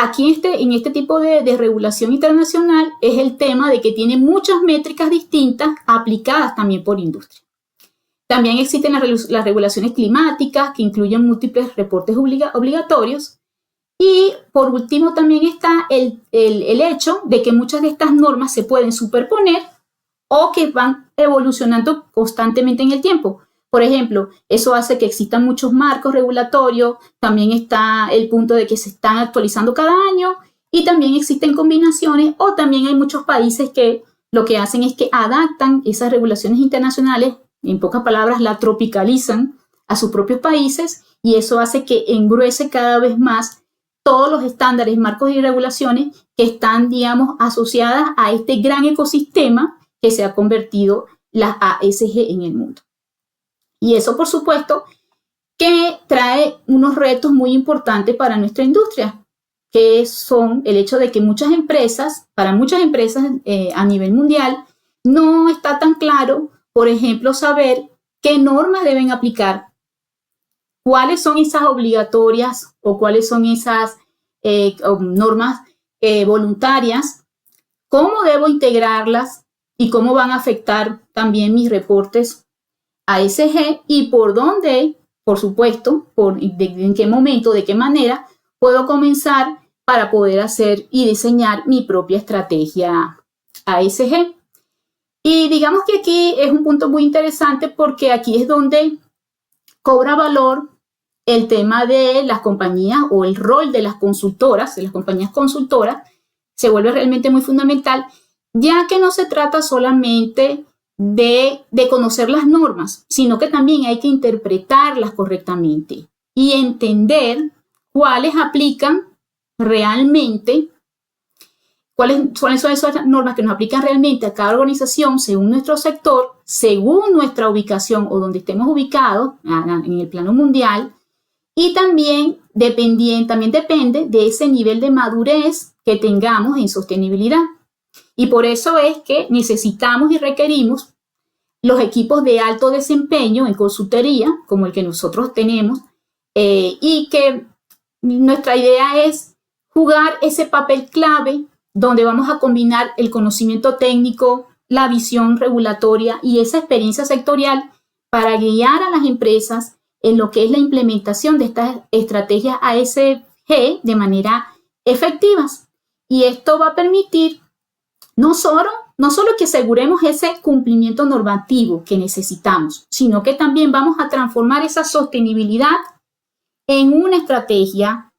aquí en este tipo de regulación internacional es el tema de que tiene muchas métricas distintas aplicadas también por industria. También existen las regulaciones climáticas que incluyen múltiples reportes obligatorios. Y por último también está el hecho de que muchas de estas normas se pueden superponer o que van evolucionando constantemente en el tiempo. Por ejemplo, eso hace que existan muchos marcos regulatorios, también está el punto de que se están actualizando cada año y también existen combinaciones o también hay muchos países que lo que hacen es que adaptan esas regulaciones internacionales, en pocas palabras, la tropicalizan a sus propios países y eso hace que engruese cada vez más todos los estándares, marcos y regulaciones que están, digamos, asociadas a este gran ecosistema que se ha convertido la ASG en el mundo. Y eso, por supuesto, que trae unos retos muy importantes para nuestra industria, que son el hecho de que para muchas empresas a nivel mundial, no está tan claro, por ejemplo, saber qué normas deben aplicar, cuáles son esas obligatorias o cuáles son esas normas voluntarias, cómo debo integrarlas y cómo van a afectar también mis reportes ASG y por dónde, por supuesto, en qué momento, de qué manera puedo comenzar para poder hacer y diseñar mi propia estrategia ASG. Y digamos que aquí es un punto muy interesante porque aquí es donde cobra valor el tema de las compañías o el rol de las consultoras, de las compañías consultoras, se vuelve realmente muy fundamental, ya que no se trata solamente de conocer las normas, sino que también hay que interpretarlas correctamente y entender cuáles aplican realmente, cuáles son esas normas que nos aplican realmente a cada organización según nuestro sector, según nuestra ubicación o donde estemos ubicados en el plano mundial, y también depende de ese nivel de madurez que tengamos en sostenibilidad. Y por eso es que necesitamos y requerimos los equipos de alto desempeño en consultoría, como el que nosotros tenemos, y que nuestra idea es jugar ese papel clave donde vamos a combinar el conocimiento técnico, la visión regulatoria y esa experiencia sectorial para guiar a las empresas en lo que es la implementación de estas estrategias ASG de manera efectivas. Y esto va a permitir no solo que aseguremos ese cumplimiento normativo que necesitamos, sino que también vamos a transformar esa sostenibilidad en una estrategia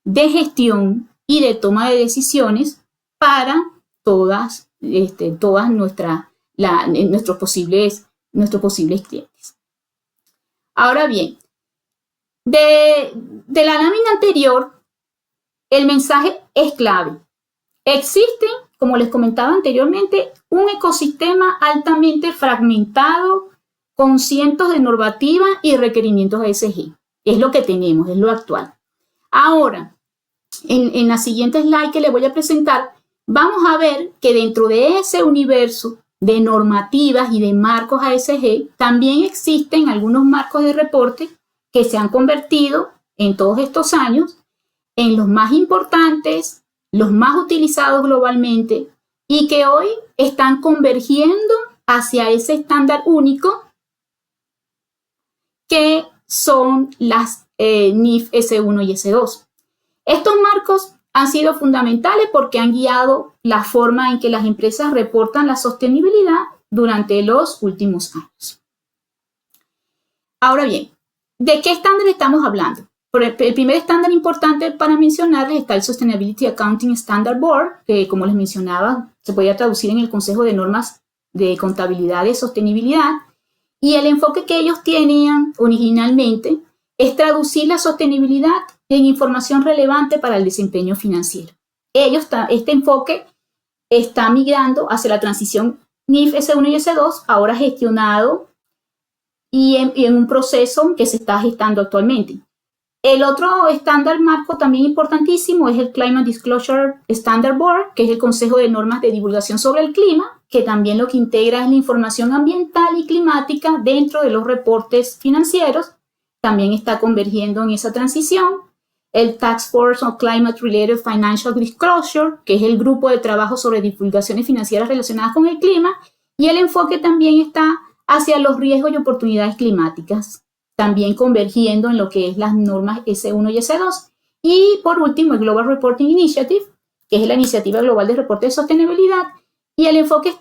de gestión y de toma de decisiones para nuestros posibles clientes. Ahora bien, de la lámina anterior, el mensaje es clave. Existe, como les comentaba anteriormente, un ecosistema altamente fragmentado con cientos de normativas y requerimientos ASG. Es lo que tenemos, es lo actual. Ahora, en la siguiente slide que les voy a presentar, vamos a ver que dentro de ese universo de normativas y de marcos ASG, también existen algunos marcos de reporte que se han convertido en todos estos años en los más importantes, los más utilizados globalmente y que hoy están convergiendo hacia ese estándar único que son las NIF S1 y S2. Estos marcos han sido fundamentales porque han guiado la forma en que las empresas reportan la sostenibilidad durante los últimos años. Ahora bien, ¿de qué estándar estamos hablando? El primer estándar importante para mencionarles está el Sustainability Accounting Standard Board, que como les mencionaba, se podía traducir en el Consejo de Normas de Contabilidad de Sostenibilidad. Y el enfoque que ellos tenían originalmente es traducir la sostenibilidad en información relevante para el desempeño financiero. Este enfoque está migrando hacia la transición NIF S1 y S2, ahora gestionado y en un proceso que se está gestando actualmente. El otro estándar marco también importantísimo es el Climate Disclosure Standard Board, que es el Consejo de Normas de Divulgación sobre el Clima, que también lo que integra es la información ambiental y climática dentro de los reportes financieros. También está convergiendo en esa transición. el Task Force on Climate Related Financial Disclosure, que es el grupo de trabajo sobre divulgaciones financieras relacionadas con el clima, y el enfoque también está hacia los riesgos y oportunidades climáticas, también convergiendo en lo que es las normas S1 y S2. Y por último, el Global Reporting Initiative, que es la iniciativa global de reporte de sostenibilidad, y el enfoque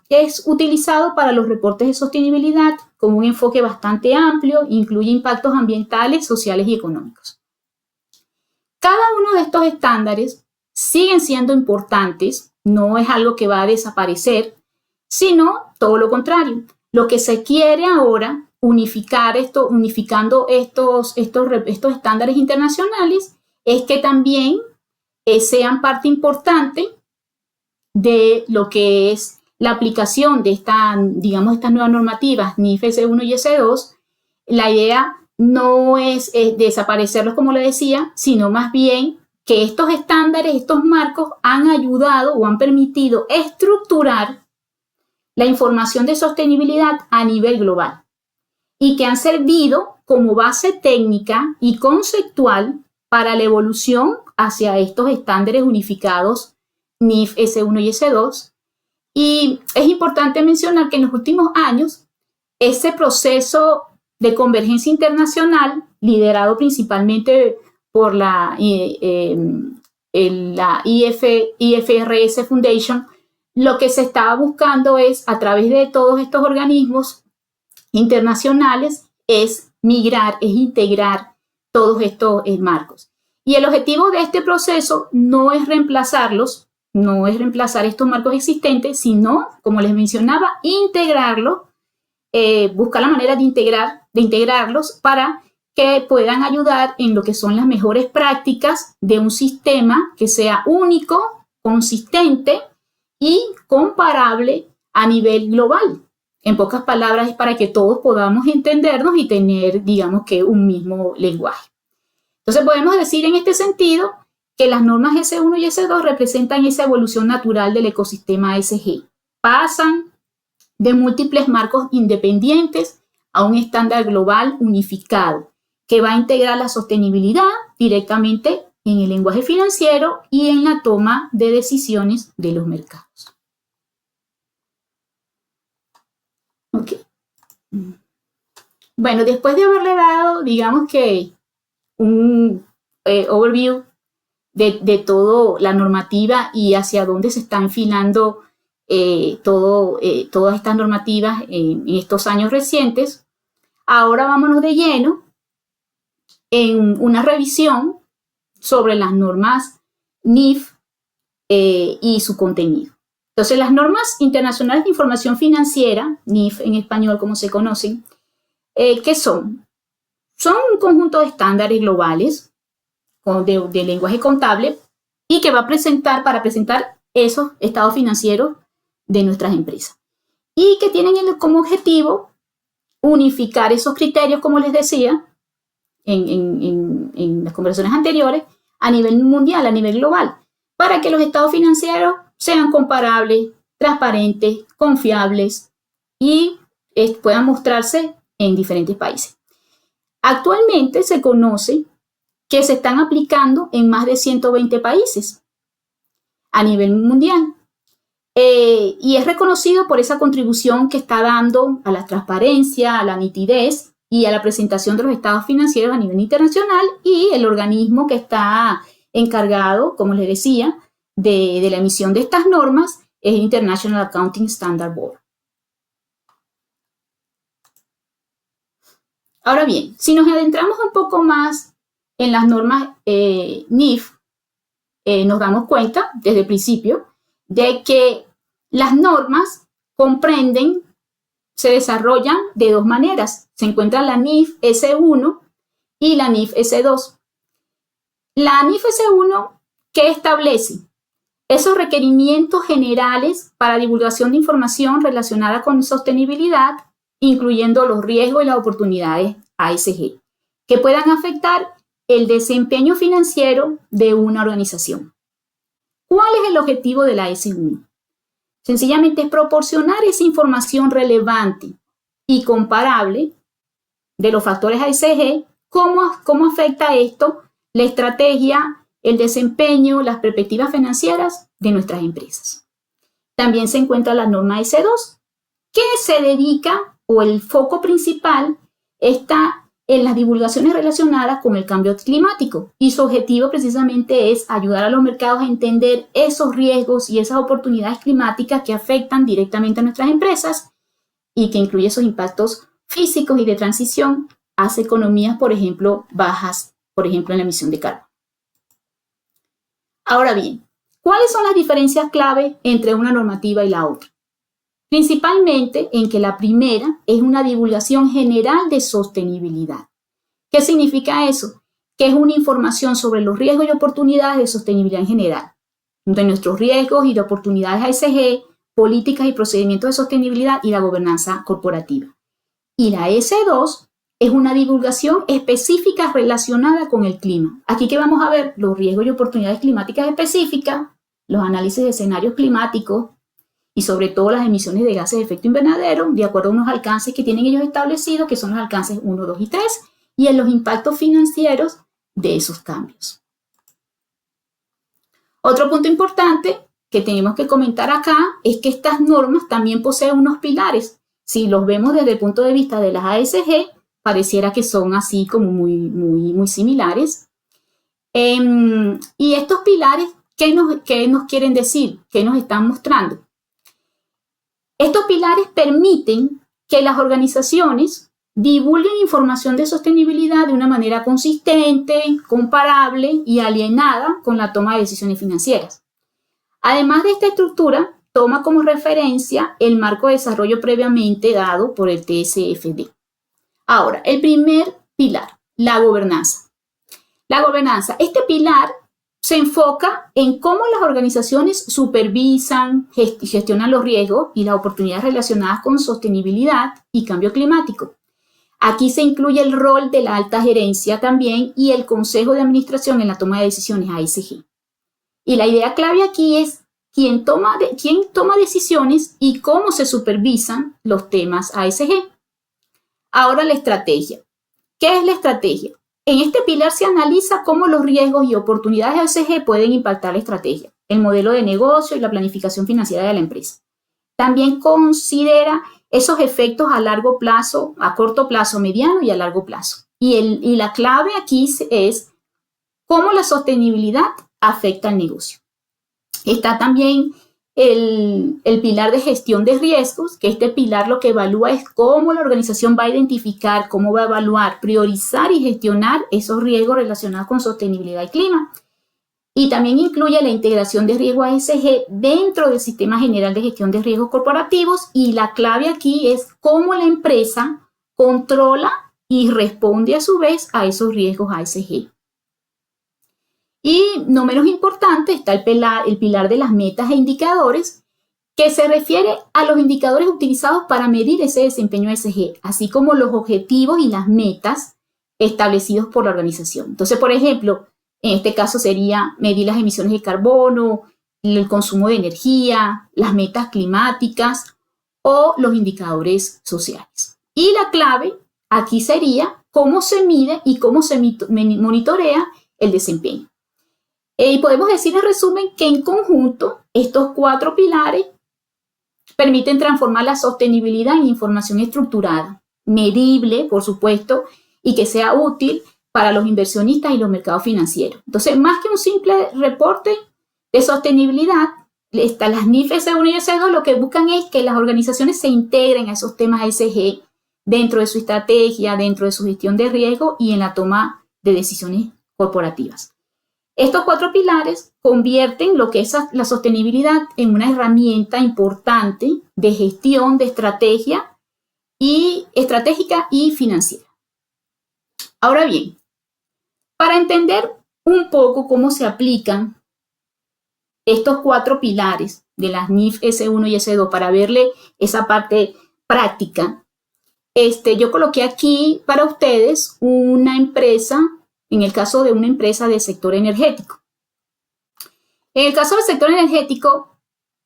es utilizado para los reportes de sostenibilidad con un enfoque bastante amplio, incluye impactos ambientales, sociales y económicos. Cada uno de estos estándares siguen siendo importantes, no es algo que va a desaparecer, sino todo lo contrario. Lo que se quiere ahora, unificando estos estándares internacionales, es que también sean parte importante de lo que es la aplicación de estas nuevas normativas NIF S1 y S2. La idea no es desaparecerlos, como le decía, sino más bien que estos estándares, estos marcos han ayudado o han permitido estructurar la información de sostenibilidad a nivel global y que han servido como base técnica y conceptual para la evolución hacia estos estándares unificados NIF S1 y S2. Y es importante mencionar que en los últimos años ese proceso de convergencia internacional, liderado principalmente por la IFRS Foundation, lo que se estaba buscando es, a través de todos estos organismos internacionales, es migrar, es integrar todos estos marcos. Y el objetivo de este proceso no es reemplazarlos, no es reemplazar estos marcos existentes, sino, como les mencionaba, integrarlos, buscar la manera de integrarlos para que puedan ayudar en lo que son las mejores prácticas de un sistema que sea único, consistente y comparable a nivel global. En pocas palabras, es para que todos podamos entendernos y tener, digamos que, un mismo lenguaje. Entonces, podemos decir en este sentido que las normas S1 y S2 representan esa evolución natural del ecosistema ESG. Pasan de múltiples marcos independientes a un estándar global unificado que va a integrar la sostenibilidad directamente en el lenguaje financiero y en la toma de decisiones de los mercados. Okay. Bueno, después de haberle dado, digamos que un overview de toda la normativa y hacia dónde se están enfilando todas estas normativas en estos años recientes, ahora vámonos de lleno en una revisión sobre las normas NIF y su contenido. Entonces, las normas internacionales de información financiera, NIF en español como se conocen, ¿qué son? Son un conjunto de estándares globales de lenguaje contable y que va a para presentar esos estados financieros de nuestras empresas. Y que tienen como objetivo unificar esos criterios, como les decía en las conversaciones anteriores, a nivel mundial, a nivel global, para que los estados financieros sean comparables, transparentes, confiables y puedan mostrarse en diferentes países. Actualmente se conoce que se están aplicando en más de 120 países a nivel mundial. Y es reconocido por esa contribución que está dando a la transparencia, a la nitidez y a la presentación de los estados financieros a nivel internacional, y el organismo que está encargado, como les decía, de la emisión de estas normas es el International Accounting Standard Board. Ahora bien, si nos adentramos un poco más en las normas NIF, nos damos cuenta desde el principio de que las normas se desarrollan de dos maneras. Se encuentra la NIF S1 y la NIF S2. La NIF S1, ¿qué establece? Esos requerimientos generales para divulgación de información relacionada con sostenibilidad, incluyendo los riesgos y las oportunidades ASG, que puedan afectar el desempeño financiero de una organización. ¿Cuál es el objetivo de la S1? Sencillamente es proporcionar esa información relevante y comparable de los factores ASG, cómo afecta esto la estrategia, el desempeño, las perspectivas financieras de nuestras empresas. También se encuentra la norma S2, que se dedica, o el foco principal está en las divulgaciones relacionadas con el cambio climático, y su objetivo precisamente es ayudar a los mercados a entender esos riesgos y esas oportunidades climáticas que afectan directamente a nuestras empresas y que incluye esos impactos físicos y de transición hacia economías, por ejemplo, bajas, por ejemplo, en la emisión de carbono. Ahora bien, ¿cuáles son las diferencias clave entre una normativa y la otra? Principalmente en que la primera es una divulgación general de sostenibilidad. ¿Qué significa eso? Que es una información sobre los riesgos y oportunidades de sostenibilidad en general, de nuestros riesgos y de oportunidades ASG, políticas y procedimientos de sostenibilidad y la gobernanza corporativa. Y la S2 es una divulgación específica relacionada con el clima. Aquí que vamos a ver los riesgos y oportunidades climáticas específicas, los análisis de escenarios climáticos y sobre todo las emisiones de gases de efecto invernadero, de acuerdo a unos alcances que tienen ellos establecidos, que son los alcances 1, 2 y 3, y en los impactos financieros de esos cambios. Otro punto importante que tenemos que comentar acá es que estas normas también poseen unos pilares. Si los vemos desde el punto de vista de las ASG, pareciera que son así como muy similares. Y estos pilares, ¿qué nos quieren decir? ¿Qué nos están mostrando? Estos pilares permiten que las organizaciones divulguen información de sostenibilidad de una manera consistente, comparable y alineada con la toma de decisiones financieras. Además de esta estructura, toma como referencia el marco de desarrollo previamente dado por el TCFD. Ahora, el primer pilar, la gobernanza. La gobernanza, este pilar se enfoca en cómo las organizaciones supervisan y gestionan los riesgos y las oportunidades relacionadas con sostenibilidad y cambio climático. Aquí se incluye el rol de la alta gerencia también y el consejo de administración en la toma de decisiones ASG. Y la idea clave aquí es quién toma decisiones y cómo se supervisan los temas ASG. Ahora la estrategia. ¿Qué es la estrategia? En este pilar se analiza cómo los riesgos y oportunidades ASG pueden impactar la estrategia, el modelo de negocio y la planificación financiera de la empresa. También considera esos efectos a largo plazo, a corto plazo, mediano y a largo plazo. Y la clave aquí es cómo la sostenibilidad afecta al negocio. Está también el pilar de gestión de riesgos, que este pilar lo que evalúa es cómo la organización va a identificar, cómo va a evaluar, priorizar y gestionar esos riesgos relacionados con sostenibilidad y clima. Y también incluye la integración de riesgo ASG dentro del Sistema General de Gestión de Riesgos Corporativos, y la clave aquí es cómo la empresa controla y responde a su vez a esos riesgos ASG. Y no menos importante está el pilar de las metas e indicadores, que se refiere a los indicadores utilizados para medir ese desempeño ASG, así como los objetivos y las metas establecidos por la organización. Entonces, por ejemplo, en este caso sería medir las emisiones de carbono, el consumo de energía, las metas climáticas o los indicadores sociales. Y la clave aquí sería cómo se mide y cómo se monitorea el desempeño. Y podemos decir en resumen que en conjunto estos 4 pilares permiten transformar la sostenibilidad en información estructurada, medible, por supuesto, y que sea útil para los inversionistas y los mercados financieros. Entonces, más que un simple reporte de sostenibilidad, las NIF S1 y S2 lo que buscan es que las organizaciones se integren a esos temas ESG dentro de su estrategia, dentro de su gestión de riesgo y en la toma de decisiones corporativas. Estos 4 pilares convierten lo que es la sostenibilidad en una herramienta importante de gestión, de estratégica y financiera. Ahora bien, para entender un poco cómo se aplican estos 4 pilares de las NIF S1 y S2 para verle esa parte práctica, yo coloqué aquí para ustedes una empresa, en el caso de una empresa del sector energético. En el caso del sector energético,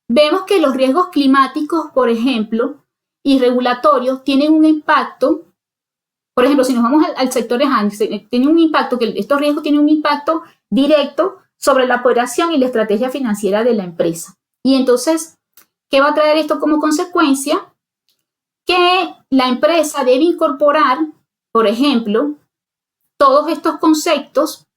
vemos que los riesgos climáticos, por ejemplo, y regulatorios tienen un impacto Por ejemplo, si nos vamos al sector de tiene un impacto, que estos riesgos tienen un impacto directo sobre la operación y la estrategia financiera de la empresa. Y entonces, ¿qué va a traer esto como consecuencia? Que la empresa debe incorporar, por ejemplo, todos estos conceptos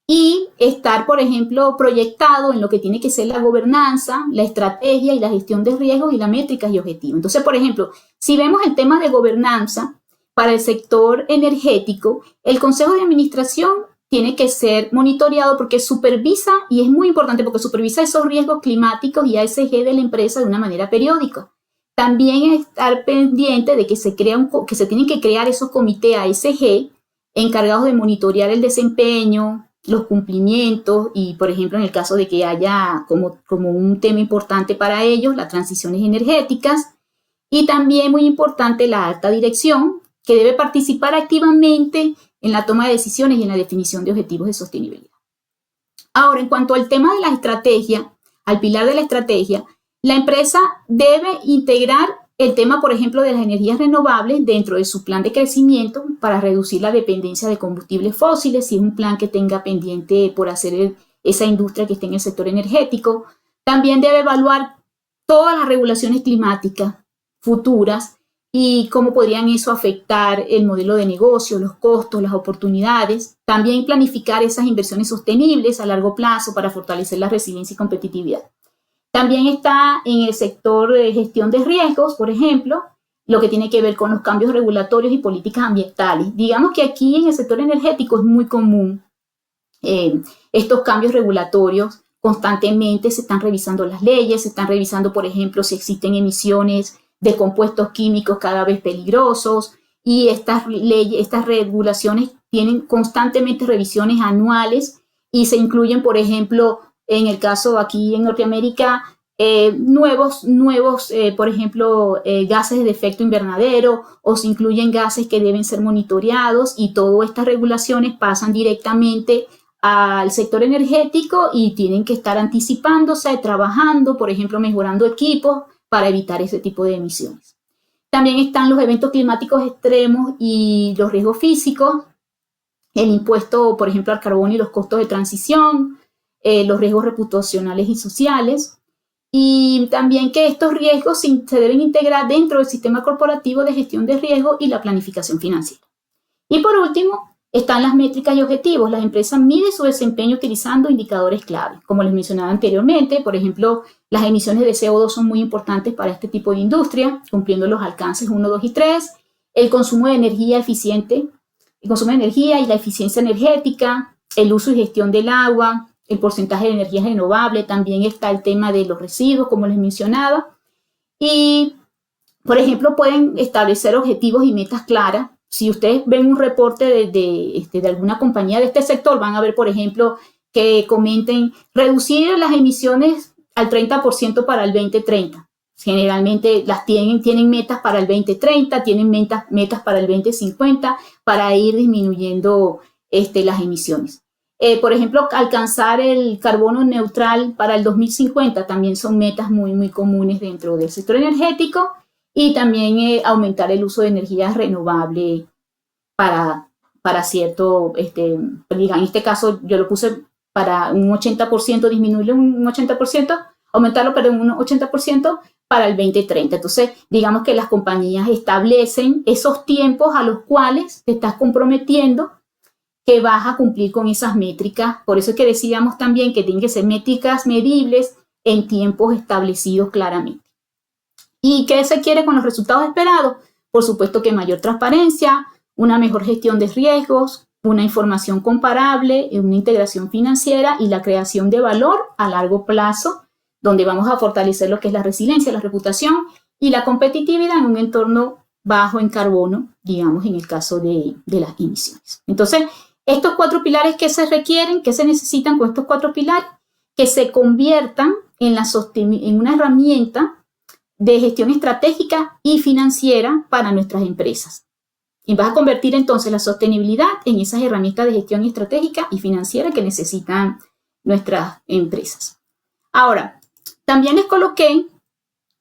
y estar, por ejemplo, proyectado en lo que tiene que ser la gobernanza, la estrategia y la gestión de riesgos y las métricas y objetivos. Entonces, por ejemplo, si vemos el tema de gobernanza para el sector energético, el Consejo de Administración tiene que ser monitoreado porque supervisa, y es muy importante porque supervisa esos riesgos climáticos y ASG de la empresa de una manera periódica. También estar pendiente de que se tienen que crear esos comités ASG encargados de monitorear el desempeño, los cumplimientos y, por ejemplo, en el caso de que haya como un tema importante para ellos, las transiciones energéticas, y también muy importante la alta dirección, que debe participar activamente en la toma de decisiones y en la definición de objetivos de sostenibilidad. Ahora, en cuanto al tema de la estrategia, al pilar de la estrategia, la empresa debe integrar el tema, por ejemplo, de las energías renovables dentro de su plan de crecimiento para reducir la dependencia de combustibles fósiles, si es un plan que tenga pendiente por hacer esa industria que esté en el sector energético. También debe evaluar todas las regulaciones climáticas futuras y cómo podrían eso afectar el modelo de negocio, los costos, las oportunidades. También planificar esas inversiones sostenibles a largo plazo para fortalecer la resiliencia y competitividad. También está en el sector de gestión de riesgos, por ejemplo, lo que tiene que ver con los cambios regulatorios y políticas ambientales. Digamos que aquí en el sector energético es muy común estos cambios regulatorios. Constantemente se están revisando las leyes, se están revisando, por ejemplo, si existen emisiones de compuestos químicos cada vez peligrosos, y estas leyes, estas regulaciones tienen constantemente revisiones anuales y se incluyen, por ejemplo, en el caso aquí en Norteamérica, nuevos por ejemplo, gases de efecto invernadero, o se incluyen gases que deben ser monitoreados, y todas estas regulaciones pasan directamente al sector energético y tienen que estar anticipándose, trabajando, por ejemplo, mejorando equipos para evitar ese tipo de emisiones. También están los eventos climáticos extremos y los riesgos físicos, el impuesto, por ejemplo, al carbón y los costos de transición, los riesgos reputacionales y sociales, y también que estos riesgos se deben integrar dentro del sistema corporativo de gestión de riesgo y la planificación financiera. Y por último, están las métricas y objetivos. Las empresas miden su desempeño utilizando indicadores clave. Como les mencionaba anteriormente, por ejemplo, las emisiones de CO2 son muy importantes para este tipo de industria, cumpliendo los alcances 1, 2 y 3. El consumo de energía eficiente, el consumo de energía y la eficiencia energética, el uso y gestión del agua, el porcentaje de energía renovable. También está el tema de los residuos, como les mencionaba. Y, por ejemplo, pueden establecer objetivos y metas claras. Si ustedes ven un reporte de alguna compañía de este sector, van a ver, por ejemplo, que comenten reducir las emisiones al 30% para el 2030. Generalmente tienen metas para el 2030, tienen metas para el 2050 para ir disminuyendo las emisiones. Por ejemplo, alcanzar el carbono neutral para el 2050 también son metas muy, muy comunes dentro del sector energético, y también aumentar el uso de energías renovables para cierto, en este caso yo lo puse para un 80%, disminuirlo un 80%, aumentarlo para un 80% para el 2030. Entonces, digamos que las compañías establecen esos tiempos a los cuales te estás comprometiendo que vas a cumplir con esas métricas. Por eso es que decíamos también que tienen que ser métricas medibles en tiempos establecidos claramente. ¿Y qué se quiere con los resultados esperados? Por supuesto que mayor transparencia, una mejor gestión de riesgos, una información comparable, una integración financiera y la creación de valor a largo plazo, donde vamos a fortalecer lo que es la resiliencia, la reputación y la competitividad en un entorno bajo en carbono, digamos, en el caso de las emisiones. Entonces, estos 4 pilares que se requieren, que se necesitan con estos 4 pilares, que se conviertan en una herramienta de gestión estratégica y financiera para nuestras empresas. Y vas a convertir entonces la sostenibilidad en esas herramientas de gestión estratégica y financiera que necesitan nuestras empresas. Ahora, también les coloqué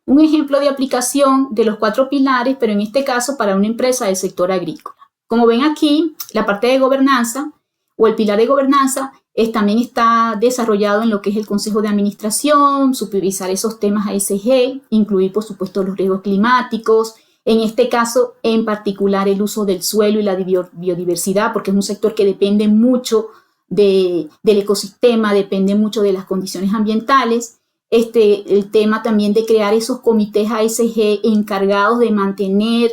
un ejemplo de aplicación de los 4 pilares, pero en este caso para una empresa del sector agrícola. Como ven aquí, la parte de gobernanza o el pilar de gobernanza también está desarrollado en lo que es el Consejo de Administración, supervisar esos temas ASG, incluir por supuesto los riesgos climáticos, en este caso en particular el uso del suelo y la biodiversidad, porque es un sector que depende mucho del ecosistema, depende mucho de las condiciones ambientales. El tema también de crear esos comités ASG encargados de mantener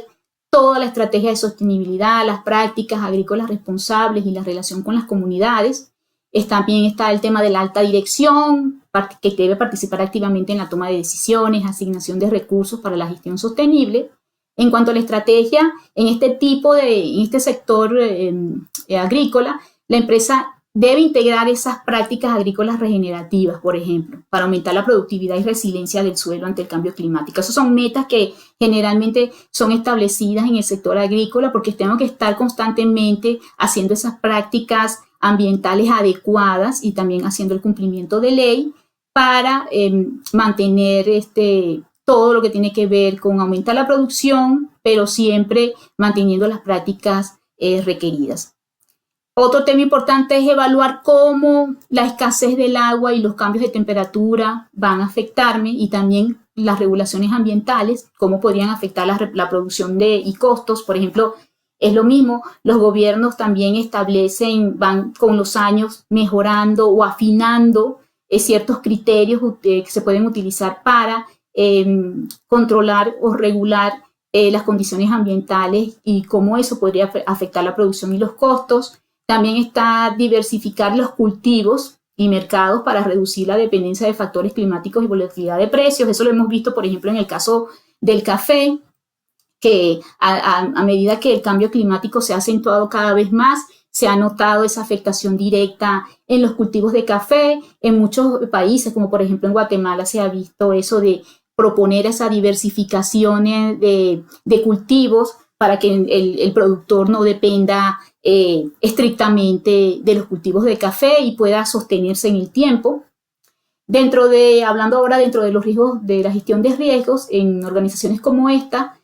toda la estrategia de sostenibilidad, las prácticas agrícolas responsables y la relación con las comunidades. También está el tema de la alta dirección, que debe participar activamente en la toma de decisiones, asignación de recursos para la gestión sostenible. En cuanto a la estrategia, en este sector agrícola, la empresa debe integrar esas prácticas agrícolas regenerativas, por ejemplo, para aumentar la productividad y resiliencia del suelo ante el cambio climático. Esas son metas que generalmente son establecidas en el sector agrícola porque tenemos que estar constantemente haciendo esas prácticas ambientales adecuadas y también haciendo el cumplimiento de ley para mantener todo lo que tiene que ver con aumentar la producción, pero siempre manteniendo las prácticas requeridas. Otro tema importante es evaluar cómo la escasez del agua y los cambios de temperatura van a afectarme y también las regulaciones ambientales, cómo podrían afectar la producción y costos. Por ejemplo, es lo mismo, los gobiernos también van con los años mejorando o afinando ciertos criterios que se pueden utilizar para controlar o regular las condiciones ambientales y cómo eso podría afectar la producción y los costos. También está diversificar los cultivos y mercados para reducir la dependencia de factores climáticos y volatilidad de precios. Eso lo hemos visto, por ejemplo, en el caso del café, que a medida que el cambio climático se ha acentuado cada vez más, se ha notado esa afectación directa en los cultivos de café. En muchos países, como por ejemplo en Guatemala, se ha visto eso de proponer esa diversificación de cultivos para que el productor no dependa estrictamente de los cultivos de café y pueda sostenerse en el tiempo. Hablando ahora dentro de los riesgos, de la gestión de riesgos, en organizaciones como esta,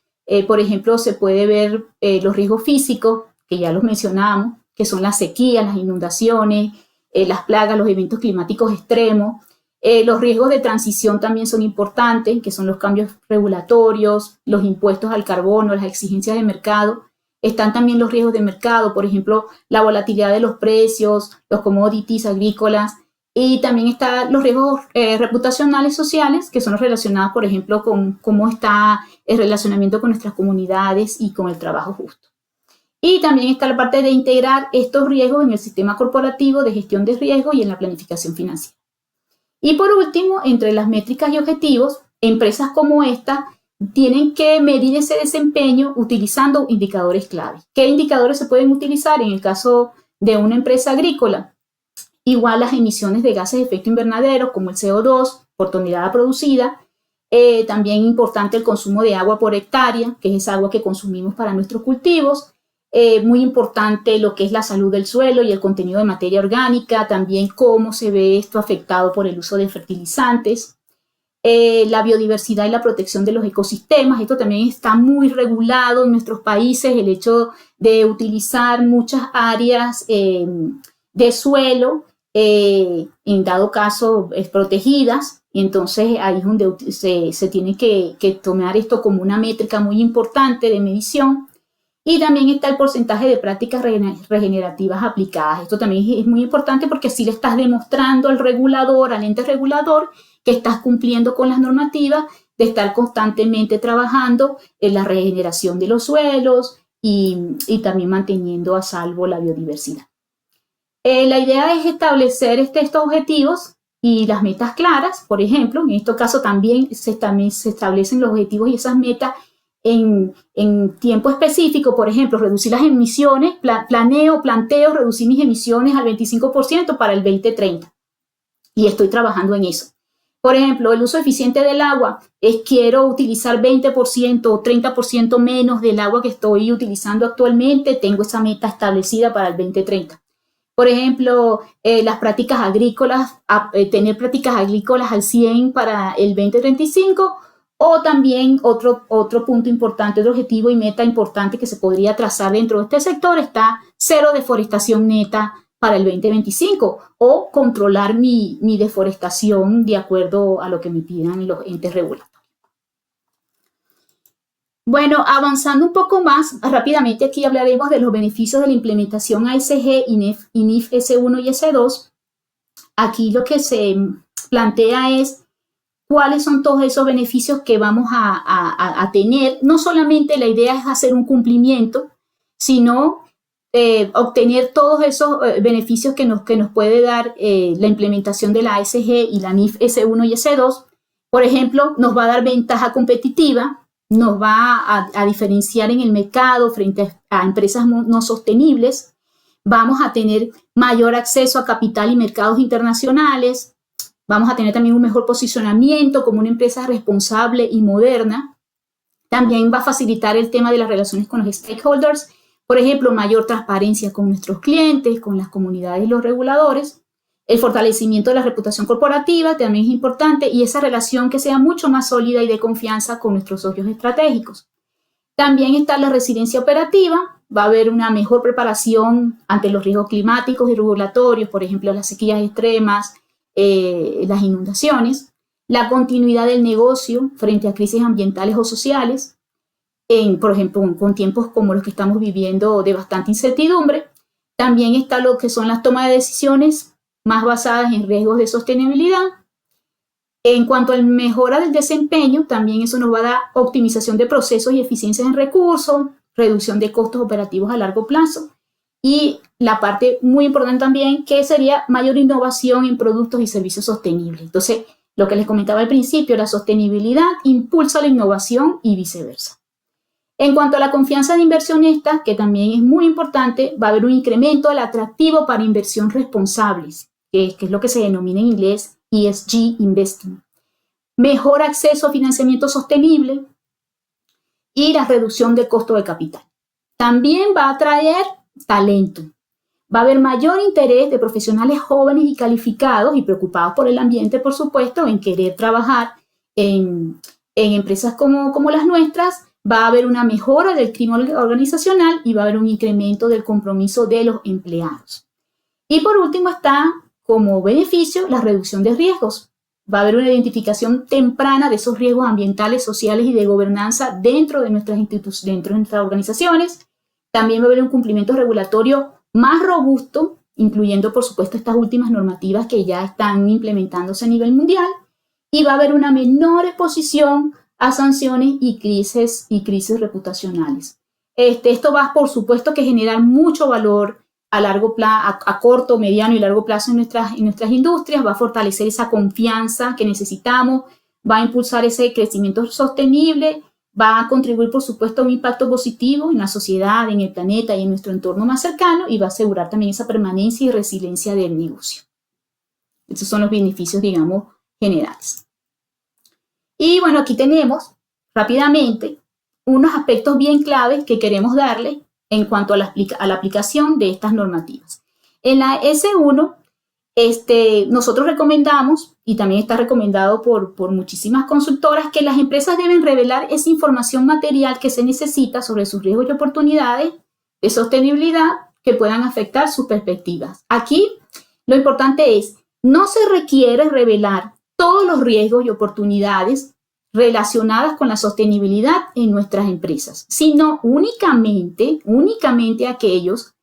por ejemplo, se puede ver los riesgos físicos, que ya los mencionamos, que son las sequías, las inundaciones, las plagas, los eventos climáticos extremos. Los riesgos de transición también son importantes, que son los cambios regulatorios, los impuestos al carbono, las exigencias de mercado. Están también los riesgos de mercado, por ejemplo, la volatilidad de los precios, los commodities agrícolas, y también están los riesgos reputacionales sociales, que son los relacionados, por ejemplo, con cómo está el relacionamiento con nuestras comunidades y con el trabajo justo. Y también está la parte de integrar estos riesgos en el sistema corporativo de gestión de riesgo y en la planificación financiera. Y por último, entre las métricas y objetivos, empresas como esta tienen que medir ese desempeño utilizando indicadores clave. ¿Qué indicadores se pueden utilizar en el caso de una empresa agrícola? Igual las emisiones de gases de efecto invernadero, como el CO2 por tonelada producida. También importante el consumo de agua por hectárea, que es esa agua que consumimos para nuestros cultivos. Muy importante lo que es la salud del suelo y el contenido de materia orgánica, también cómo se ve esto afectado por el uso de fertilizantes, la biodiversidad y la protección de los ecosistemas. Esto también está muy regulado en nuestros países, el hecho de utilizar muchas áreas de suelo, en dado caso protegidas, y entonces ahí es donde se tiene que tomar esto como una métrica muy importante de medición. Y también está el porcentaje de prácticas regenerativas aplicadas. Esto también es muy importante porque así le estás demostrando al regulador, al ente regulador, que estás cumpliendo con las normativas de estar constantemente trabajando en la regeneración de los suelos y también manteniendo a salvo la biodiversidad. La idea es establecer estos objetivos y las metas claras. Por ejemplo, en este caso también se establecen los objetivos y esas metas en tiempo específico. Por ejemplo, reducir las emisiones, planteo reducir mis emisiones al 25% para el 2030. Y estoy trabajando en eso. Por ejemplo, el uso eficiente del agua, quiero utilizar 20% o 30% menos del agua que estoy utilizando actualmente, tengo esa meta establecida para el 2030. Por ejemplo, las prácticas agrícolas, tener prácticas agrícolas al 100 para el 2035, O también otro punto importante, otro objetivo y meta importante que se podría trazar dentro de este sector está cero deforestación neta para el 2025 o controlar mi deforestación de acuerdo a lo que me pidan los entes regulatorios. Bueno, avanzando un poco más, rápidamente aquí hablaremos de los beneficios de la implementación ASG, INIF S1 y S2. Aquí lo que se plantea es cuáles son todos esos beneficios que vamos a tener. No solamente la idea es hacer un cumplimiento, sino obtener todos esos beneficios que nos puede dar la implementación de la ASG y la NIF S1 y S2. Por ejemplo, nos va a dar ventaja competitiva, nos va a diferenciar en el mercado frente a empresas no sostenibles, vamos a tener mayor acceso a capital y mercados internacionales, vamos a tener también un mejor posicionamiento como una empresa responsable y moderna. También va a facilitar el tema de las relaciones con los stakeholders, por ejemplo, mayor transparencia con nuestros clientes, con las comunidades y los reguladores. El fortalecimiento de la reputación corporativa también es importante y esa relación que sea mucho más sólida y de confianza con nuestros socios estratégicos. También está la resiliencia operativa, va a haber una mejor preparación ante los riesgos climáticos y regulatorios, por ejemplo, las sequías extremas, las inundaciones, la continuidad del negocio frente a crisis ambientales o sociales, por ejemplo, con tiempos como los que estamos viviendo de bastante incertidumbre. También está lo que son las tomas de decisiones más basadas en riesgos de sostenibilidad. En cuanto a mejora del desempeño, también eso nos va a dar optimización de procesos y eficiencias en recursos, reducción de costos operativos a largo plazo y la parte muy importante también que sería mayor innovación en productos y servicios sostenibles. Entonces, lo que les comentaba al principio, la sostenibilidad impulsa la innovación y viceversa. En cuanto a la confianza de inversionistas, que también es muy importante, va a haber un incremento del atractivo para inversión responsables, que es lo que se denomina en inglés ESG Investing. Mejor acceso a financiamiento sostenible y la reducción del costo de capital. También va a traer talento. Va a haber mayor interés de profesionales jóvenes y calificados y preocupados por el ambiente, por supuesto, en querer trabajar en empresas como las nuestras. Va a haber una mejora del clima organizacional y va a haber un incremento del compromiso de los empleados. Y por último está como beneficio la reducción de riesgos. Va a haber una identificación temprana de esos riesgos ambientales, sociales y de gobernanza dentro de nuestras organizaciones. También va a haber un cumplimiento regulatorio más robusto, incluyendo por supuesto estas últimas normativas que ya están implementándose a nivel mundial. Y va a haber una menor exposición a sanciones y crisis reputacionales. Esto va, por supuesto, que generar mucho valor a largo plazo, a corto, mediano y largo plazo en nuestras industrias, va a fortalecer esa confianza que necesitamos, va a impulsar ese crecimiento sostenible, va a contribuir, por supuesto, a un impacto positivo en la sociedad, en el planeta y en nuestro entorno más cercano y va a asegurar también esa permanencia y resiliencia del negocio. Esos son los beneficios, digamos, generales. Y bueno, aquí tenemos rápidamente unos aspectos bien claves que queremos darle en cuanto a la aplicación de estas normativas. En la S1, nosotros recomendamos, y también está recomendado por muchísimas consultoras, que las empresas deben revelar esa información material que se necesita sobre sus riesgos y oportunidades de sostenibilidad que puedan afectar sus perspectivas. Aquí lo importante es, no se requiere revelar todos los riesgos y oportunidades relacionadas con la sostenibilidad en nuestras empresas, sino únicamente aquellos,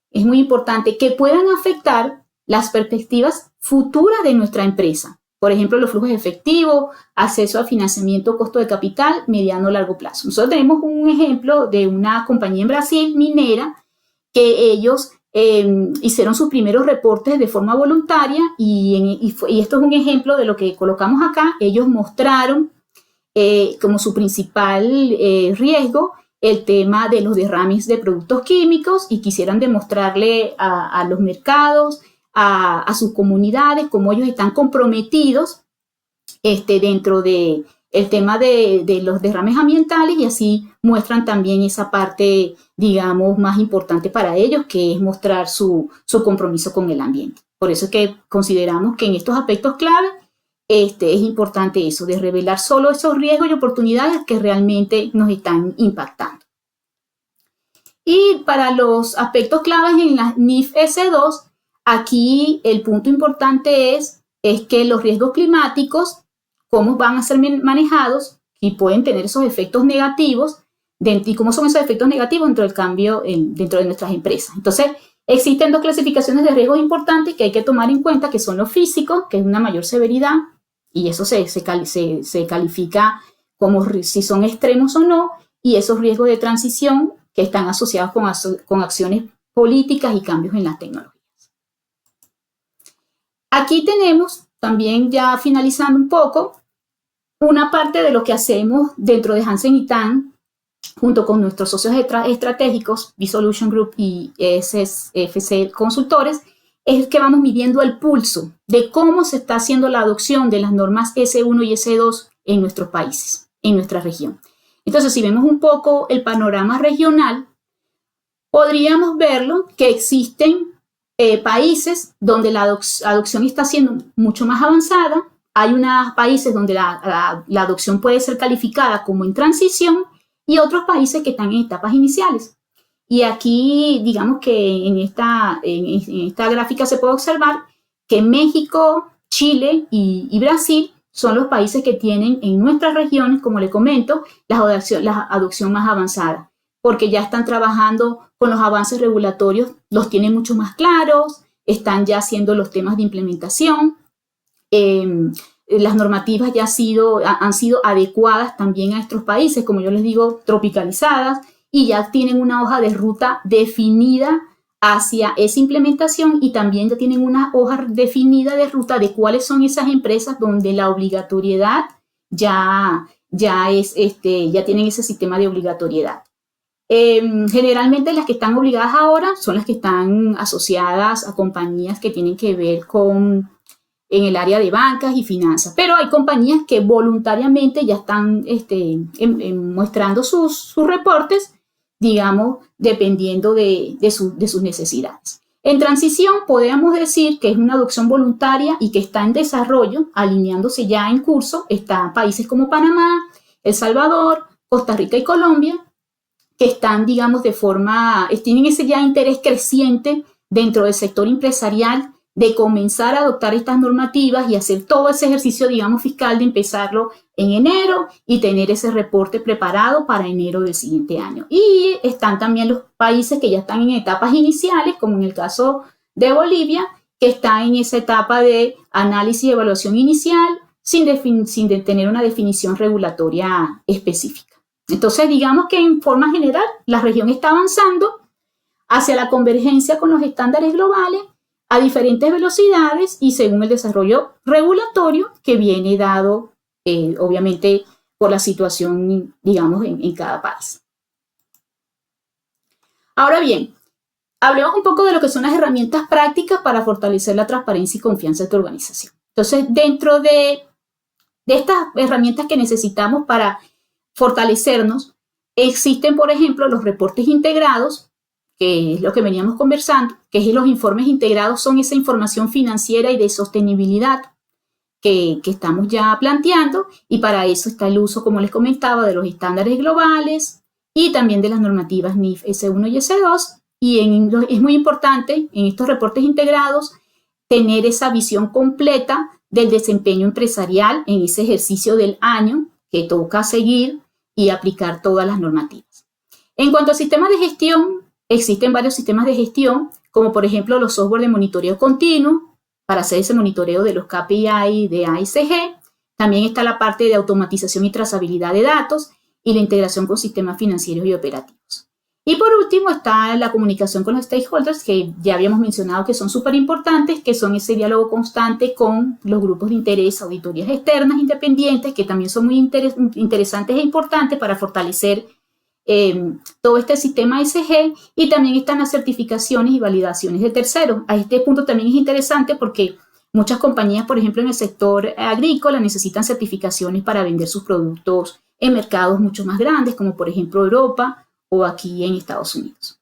es muy importante, que puedan afectar las perspectivas futuras de nuestra empresa. Por ejemplo, los flujos efectivos, acceso a financiamiento, costo de capital, mediano o largo plazo. Nosotros tenemos un ejemplo de una compañía en Brasil, minera, que ellos hicieron sus primeros reportes de forma voluntaria y esto es un ejemplo de lo que colocamos acá. Ellos mostraron como su principal riesgo el tema de los derrames de productos químicos y quisieran demostrarle a los mercados, a sus comunidades, cómo ellos están comprometidos dentro de el tema de los derrames ambientales y así muestran también esa parte, digamos, más importante para ellos, que es mostrar su compromiso con el ambiente. Por eso es que consideramos que en estos aspectos clave es importante eso, de revelar solo esos riesgos y oportunidades que realmente nos están impactando. Y para los aspectos claves en la NIF S2, aquí el punto importante es que los riesgos climáticos, cómo van a ser manejados y pueden tener esos efectos negativos, y cómo son esos efectos negativos dentro del cambio dentro de nuestras empresas. Entonces, existen dos clasificaciones de riesgos importantes que hay que tomar en cuenta, que son los físicos, que es una mayor severidad, y eso se califica como si son extremos o no, y esos riesgos de transición que están asociados con acciones políticas y cambios en las tecnologías. Aquí tenemos, también ya finalizando un poco, una parte de lo que hacemos dentro de Hansen y Tan, junto con nuestros socios estratégicos, B-Solution Group y SFC Consultores, es que vamos midiendo el pulso de cómo se está haciendo la adopción de las normas S1 y S2 en nuestros países, en nuestra región. Entonces, si vemos un poco el panorama regional, podríamos verlo que existen países donde la adopción está siendo mucho más avanzada. Hay unos países donde la adopción puede ser calificada como en transición y otros países que están en etapas iniciales. Y aquí, digamos que en esta gráfica se puede observar que México, Chile y Brasil son los países que tienen en nuestras regiones, como le comento, la adopción más avanzada, porque ya están trabajando con los avances regulatorios, los tienen mucho más claros, están ya haciendo los temas de implementación, las normativas ya han sido adecuadas también a estos países, como yo les digo, tropicalizadas, y ya tienen una hoja de ruta definida hacia esa implementación y también ya tienen una hoja definida de ruta de cuáles son esas empresas donde la obligatoriedad ya tienen ese sistema de obligatoriedad. Generalmente las que están obligadas ahora son las que están asociadas a compañías que tienen que ver en el área de bancas y finanzas, pero hay compañías que voluntariamente ya están mostrando sus reportes, digamos, dependiendo de sus necesidades. En transición podemos decir que es una adopción voluntaria y que está en desarrollo, alineándose ya en curso. Están países como Panamá, El Salvador, Costa Rica y Colombia, que están, digamos, tienen ese ya interés creciente dentro del sector empresarial de comenzar a adoptar estas normativas y hacer todo ese ejercicio, digamos, fiscal de empezarlo en enero y tener ese reporte preparado para enero del siguiente año. Y están también los países que ya están en etapas iniciales, como en el caso de Bolivia, que está en esa etapa de análisis y evaluación inicial sin tener una definición regulatoria específica. Entonces, digamos que en forma general, la región está avanzando hacia la convergencia con los estándares globales a diferentes velocidades y según el desarrollo regulatorio que viene dado, obviamente, por la situación, digamos, en cada país. Ahora bien, hablemos un poco de lo que son las herramientas prácticas para fortalecer la transparencia y confianza de tu organización. Entonces, dentro de estas herramientas que necesitamos para fortalecernos, existen, por ejemplo, los reportes integrados, que es lo que veníamos conversando, que es los informes integrados, son esa información financiera y de sostenibilidad que estamos ya planteando, y para eso está el uso, como les comentaba, de los estándares globales y también de las normativas NIF S1 y S2, y es muy importante en estos reportes integrados tener esa visión completa del desempeño empresarial en ese ejercicio del año que toca seguir y aplicar todas las normativas. En cuanto al sistema de gestión, existen varios sistemas de gestión, como por ejemplo los software de monitoreo continuo, para hacer ese monitoreo de los KPI de ASG. También está la parte de automatización y trazabilidad de datos y la integración con sistemas financieros y operativos. Y por último está la comunicación con los stakeholders, que ya habíamos mencionado que son súper importantes, que son ese diálogo constante con los grupos de interés, auditorías externas independientes, que también son muy interesantes e importantes para fortalecer todo este sistema ASG, y también están las certificaciones y validaciones de terceros. A este punto también es interesante porque muchas compañías, por ejemplo, en el sector agrícola, necesitan certificaciones para vender sus productos en mercados mucho más grandes, como por ejemplo Europa o aquí en Estados Unidos.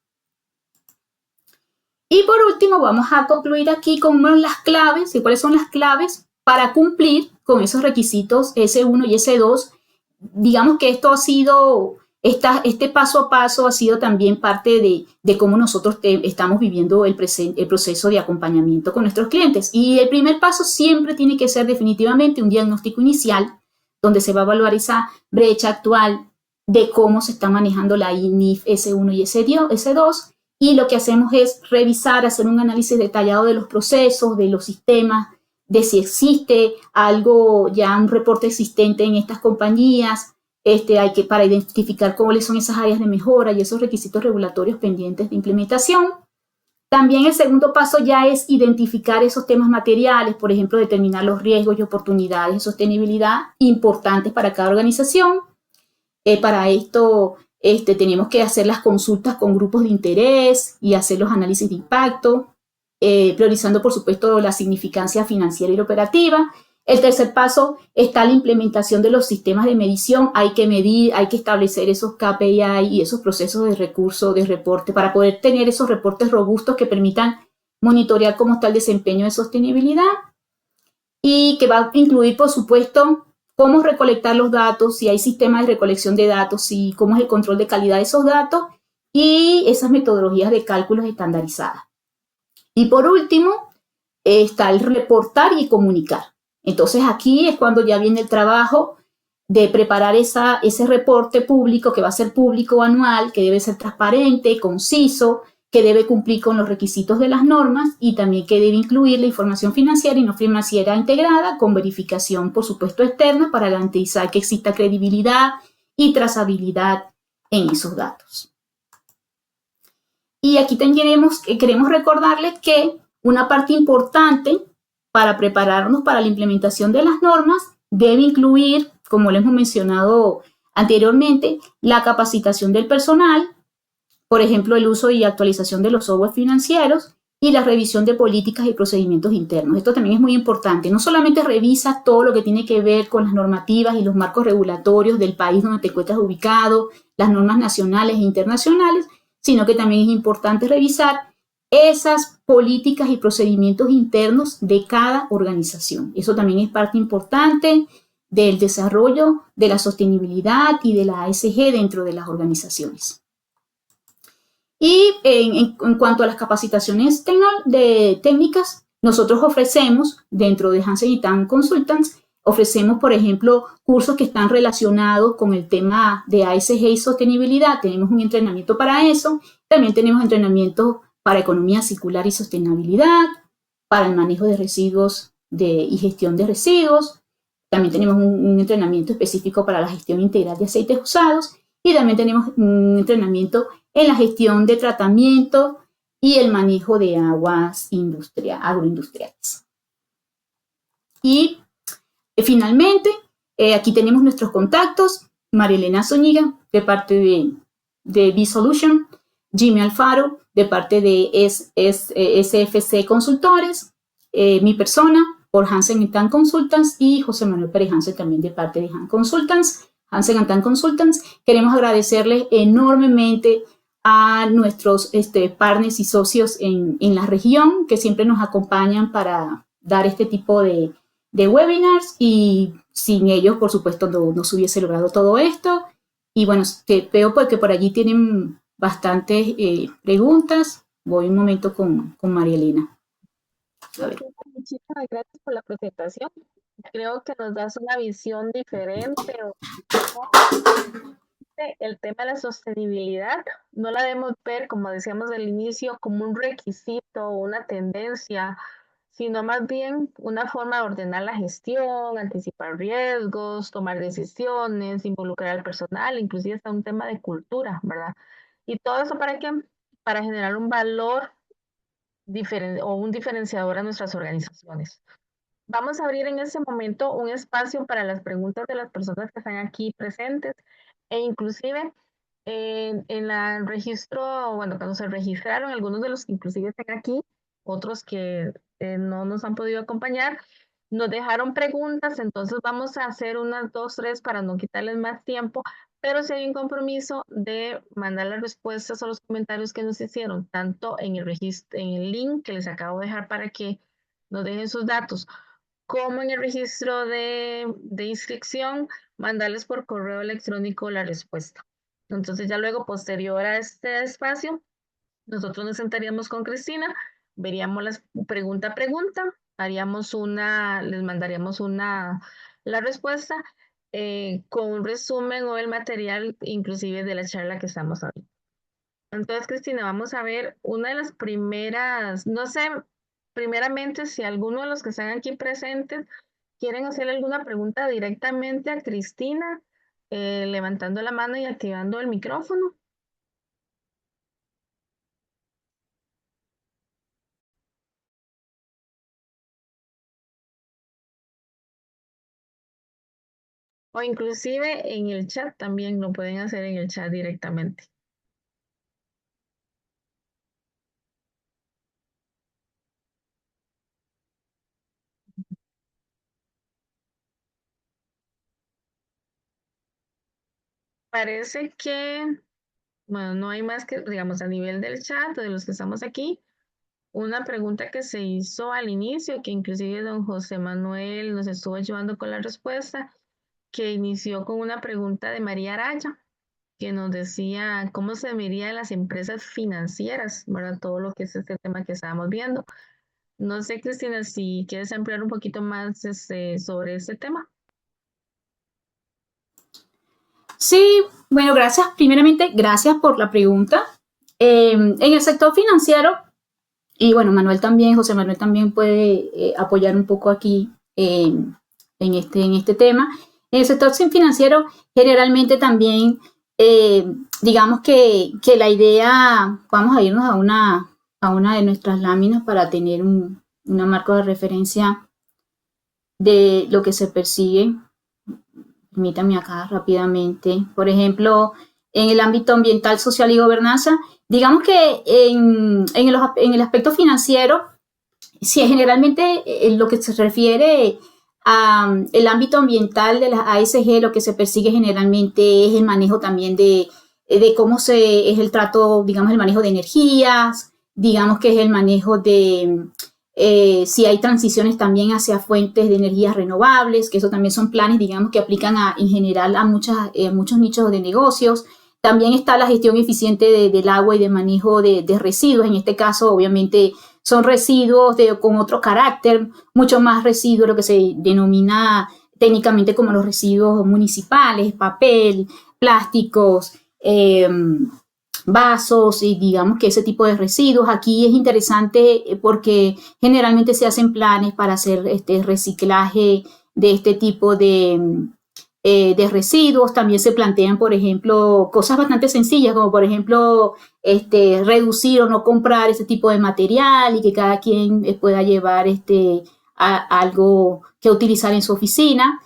Y por último, vamos a concluir aquí con las claves, y cuáles son las claves para cumplir con esos requisitos S1 y S2. Digamos que esto ha sido, este paso a paso ha sido también parte de cómo nosotros estamos viviendo el proceso de acompañamiento con nuestros clientes. Y el primer paso siempre tiene que ser definitivamente un diagnóstico inicial, donde se va a evaluar esa brecha actual de cómo se está manejando la INIF S1 y S2. Y lo que hacemos es revisar, hacer un análisis detallado de los procesos, de los sistemas, de si existe algo, ya un reporte existente en estas compañías, hay que para identificar cuáles son esas áreas de mejora y esos requisitos regulatorios pendientes de implementación. También el segundo paso ya es identificar esos temas materiales, por ejemplo, determinar los riesgos y oportunidades de sostenibilidad importantes para cada organización. Para esto tenemos que hacer las consultas con grupos de interés y hacer los análisis de impacto, priorizando, por supuesto, la significancia financiera y operativa. El tercer paso está la implementación de los sistemas de medición. Hay que medir, hay que establecer esos KPI y esos procesos de recurso, de reporte, para poder tener esos reportes robustos que permitan monitorear cómo está el desempeño de sostenibilidad, y que va a incluir, por supuesto, cómo recolectar los datos, si hay sistemas de recolección de datos, y cómo es el control de calidad de esos datos y esas metodologías de cálculos estandarizadas. Y por último, está el reportar y comunicar. Entonces aquí es cuando ya viene el trabajo de preparar ese reporte público, que va a ser público anual, que debe ser transparente, conciso, que debe cumplir con los requisitos de las normas y también que debe incluir la información financiera y no financiera integrada, con verificación, por supuesto, externa, para garantizar que exista credibilidad y trazabilidad en esos datos. Y aquí queremos recordarles que una parte importante para prepararnos para la implementación de las normas debe incluir, como les hemos mencionado anteriormente, la capacitación del personal, por ejemplo, el uso y actualización de los software financieros y la revisión de políticas y procedimientos internos. Esto también es muy importante. No solamente revisas todo lo que tiene que ver con las normativas y los marcos regulatorios del país donde te encuentras ubicado, las normas nacionales e internacionales, sino que también es importante revisar esas políticas y procedimientos internos de cada organización. Eso también es parte importante del desarrollo de la sostenibilidad y de la ASG dentro de las organizaciones. Y en cuanto a las capacitaciones técnicas, nosotros ofrecemos, dentro de Hansen & Tan Consultants, ofrecemos, por ejemplo, cursos que están relacionados con el tema de ASG y sostenibilidad. Tenemos un entrenamiento para eso. También tenemos entrenamiento para economía circular y sostenibilidad, para el manejo de residuos y gestión de residuos. También tenemos un entrenamiento específico para la gestión integral de aceites usados, y también tenemos un entrenamiento en la gestión de tratamiento y el manejo de aguas agroindustriales. Y finalmente, aquí tenemos nuestros contactos: María Elena Zúñiga, de parte de B-Solution; Jimmy Alfaro, de parte de SFC Consultores; mi persona, por Hansen & Tan Consultants; y José Manuel Pérez Hansen, también de parte de Hansen & Tan Consultants. Queremos agradecerles enormemente a nuestros partners y socios en la región, que siempre nos acompañan para dar este tipo de webinars, y sin ellos, por supuesto, no se hubiese logrado todo esto. Y bueno, veo porque por allí tienen bastantes preguntas. Voy un momento con María Elena. Muchísimas gracias por la presentación. Creo que nos das una visión diferente. El tema de la sostenibilidad no la debemos ver, como decíamos al inicio, como un requisito o una tendencia, sino más bien una forma de ordenar la gestión, anticipar riesgos, tomar decisiones, involucrar al personal, inclusive hasta un tema de cultura, ¿verdad? Y todo eso ¿para qué? Para generar un valor o un diferenciador a nuestras organizaciones. Vamos a abrir en este momento un espacio para las preguntas de las personas que están aquí presentes, e inclusive en el registro, bueno, cuando se registraron, algunos de los que inclusive están aquí, otros que no nos han podido acompañar, nos dejaron preguntas. Entonces vamos a hacer unas 2, 3 para no quitarles más tiempo, pero sí hay un compromiso de mandar las respuestas a los comentarios que nos hicieron, tanto en el registro, en el link que les acabo de dejar para que nos dejen sus datos, como en el registro de inscripción, mandarles por correo electrónico la respuesta. Entonces ya luego, posterior a este espacio, nosotros nos sentaríamos con Cristina, veríamos las pregunta a pregunta, les mandaríamos la respuesta con un resumen o el material inclusive de la charla que estamos hablando. Entonces, Cristina, vamos a ver una de las primeras, no sé, primeramente si alguno de los que están aquí presentes quieren hacerle alguna pregunta directamente a Cristina, levantando la mano y activando el micrófono. O inclusive en el chat también lo pueden hacer en el chat directamente. Parece que, bueno, no hay más que, digamos, a nivel del chat o de los que estamos aquí, una pregunta que se hizo al inicio, que inclusive don José Manuel nos estuvo ayudando con la respuesta, que inició con una pregunta de María Araya, que nos decía cómo se medirían las empresas financieras, ¿verdad? Todo lo que es este tema que estábamos viendo. No sé, Cristina, si quieres ampliar un poquito más sobre este tema. Sí, bueno, gracias. Primeramente, gracias por la pregunta. En el sector financiero, y bueno, Manuel también, José Manuel también puede apoyar un poco aquí en este tema. En el sector financiero, generalmente también, digamos que la idea, vamos a irnos a una de nuestras láminas para tener una marco de referencia de lo que se persigue. Permítame acá rápidamente. Por ejemplo, en el ámbito ambiental, social y gobernanza, digamos que en el aspecto financiero, si generalmente lo que se refiere a el ámbito ambiental de las ASG, lo que se persigue generalmente es el manejo también de cómo es el trato, digamos, el manejo de energías, digamos que es el manejo de si hay transiciones también hacia fuentes de energías renovables, que eso también son planes, digamos, que aplican en general a muchos nichos de negocios. También está la gestión eficiente del agua y de manejo de residuos. En este caso, obviamente, son residuos con otro carácter, mucho más residuos, lo que se denomina técnicamente como los residuos municipales, papel, plásticos, vasos y digamos que ese tipo de residuos. Aquí es interesante porque generalmente se hacen planes para hacer este reciclaje de este tipo de residuos. También se plantean, por ejemplo, cosas bastante sencillas, como por ejemplo, reducir o no comprar ese tipo de material y que cada quien pueda llevar algo que utilizar en su oficina.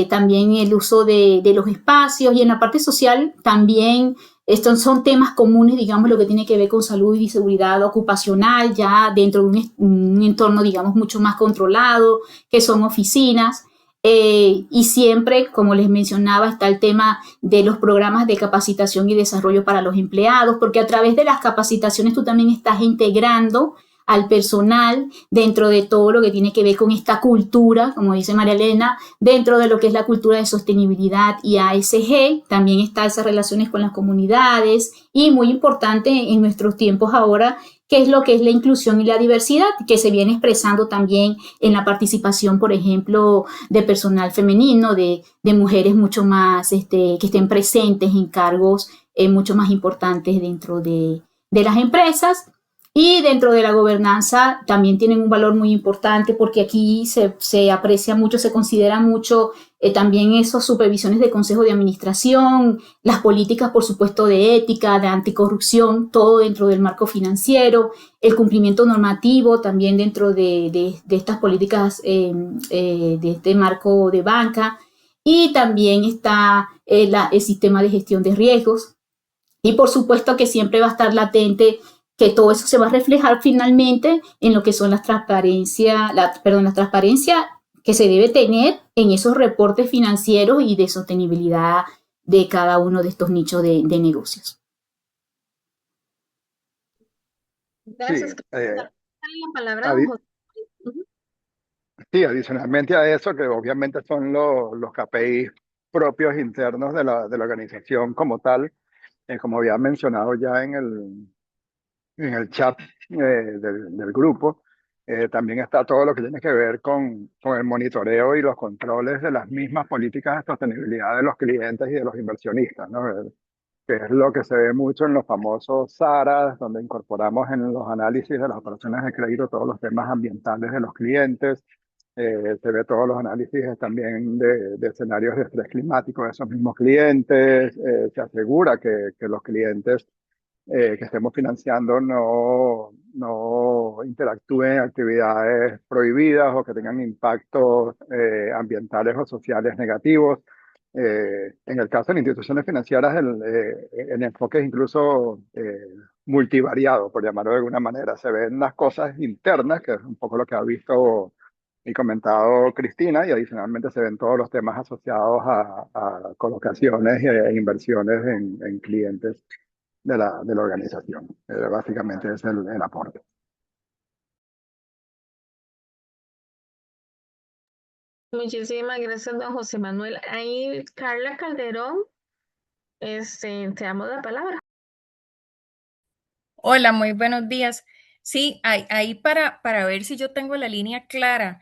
También el uso de los espacios y en la parte social también estos son temas comunes, digamos, lo que tiene que ver con salud y seguridad ocupacional, ya dentro de un entorno, digamos, mucho más controlado, que son oficinas. Y siempre, como les mencionaba, está el tema de los programas de capacitación y desarrollo para los empleados, porque a través de las capacitaciones tú también estás integrando al personal dentro de todo lo que tiene que ver con esta cultura, como dice María Elena, dentro de lo que es la cultura de sostenibilidad y ASG, también está esas relaciones con las comunidades y muy importante en nuestros tiempos ahora, qué es lo que es la inclusión y la diversidad, que se viene expresando también en la participación, por ejemplo, de personal femenino, de mujeres mucho más, que estén presentes en cargos mucho más importantes dentro de las empresas. Y dentro de la gobernanza también tienen un valor muy importante porque aquí se aprecia mucho, se considera mucho también esas supervisiones de consejo de administración, las políticas, por supuesto, de ética, de anticorrupción, todo dentro del marco financiero, el cumplimiento normativo también dentro de estas políticas de este marco de banca. Y también está el sistema de gestión de riesgos. Y por supuesto que siempre va a estar latente que todo eso se va a reflejar finalmente en lo que son las transparencias, la transparencia que se debe tener en esos reportes financieros y de sostenibilidad de cada uno de estos nichos de negocios. Gracias, Sí, Cristina. Dale la palabra a don Adi- José. Ujú. Sí, adicionalmente a eso, que obviamente son los KPIs propios internos de la organización como tal, como había mencionado ya en el chat del grupo, también está todo lo que tiene que ver con el monitoreo y los controles de las mismas políticas de sostenibilidad de los clientes y de los inversionistas, ¿no? Que es lo que se ve mucho en los famosos SARAs, donde incorporamos en los análisis de las operaciones de crédito todos los temas ambientales de los clientes. Se ve todos los análisis también de escenarios de estrés climático de esos mismos clientes. Se asegura que los clientes que estemos financiando no interactúen en actividades prohibidas o que tengan impactos ambientales o sociales negativos. En el caso de las instituciones financieras, el enfoque es incluso multivariado, por llamarlo de alguna manera. Se ven las cosas internas, que es un poco lo que ha visto y comentado Cristina, y adicionalmente se ven todos los temas asociados a colocaciones e inversiones en clientes de la organización. Básicamente es el aporte. Muchísimas gracias, don José Manuel. Ahí, Carla Calderón, te damos la palabra. Hola, muy buenos días. Sí, ahí para ver si yo tengo la línea clara.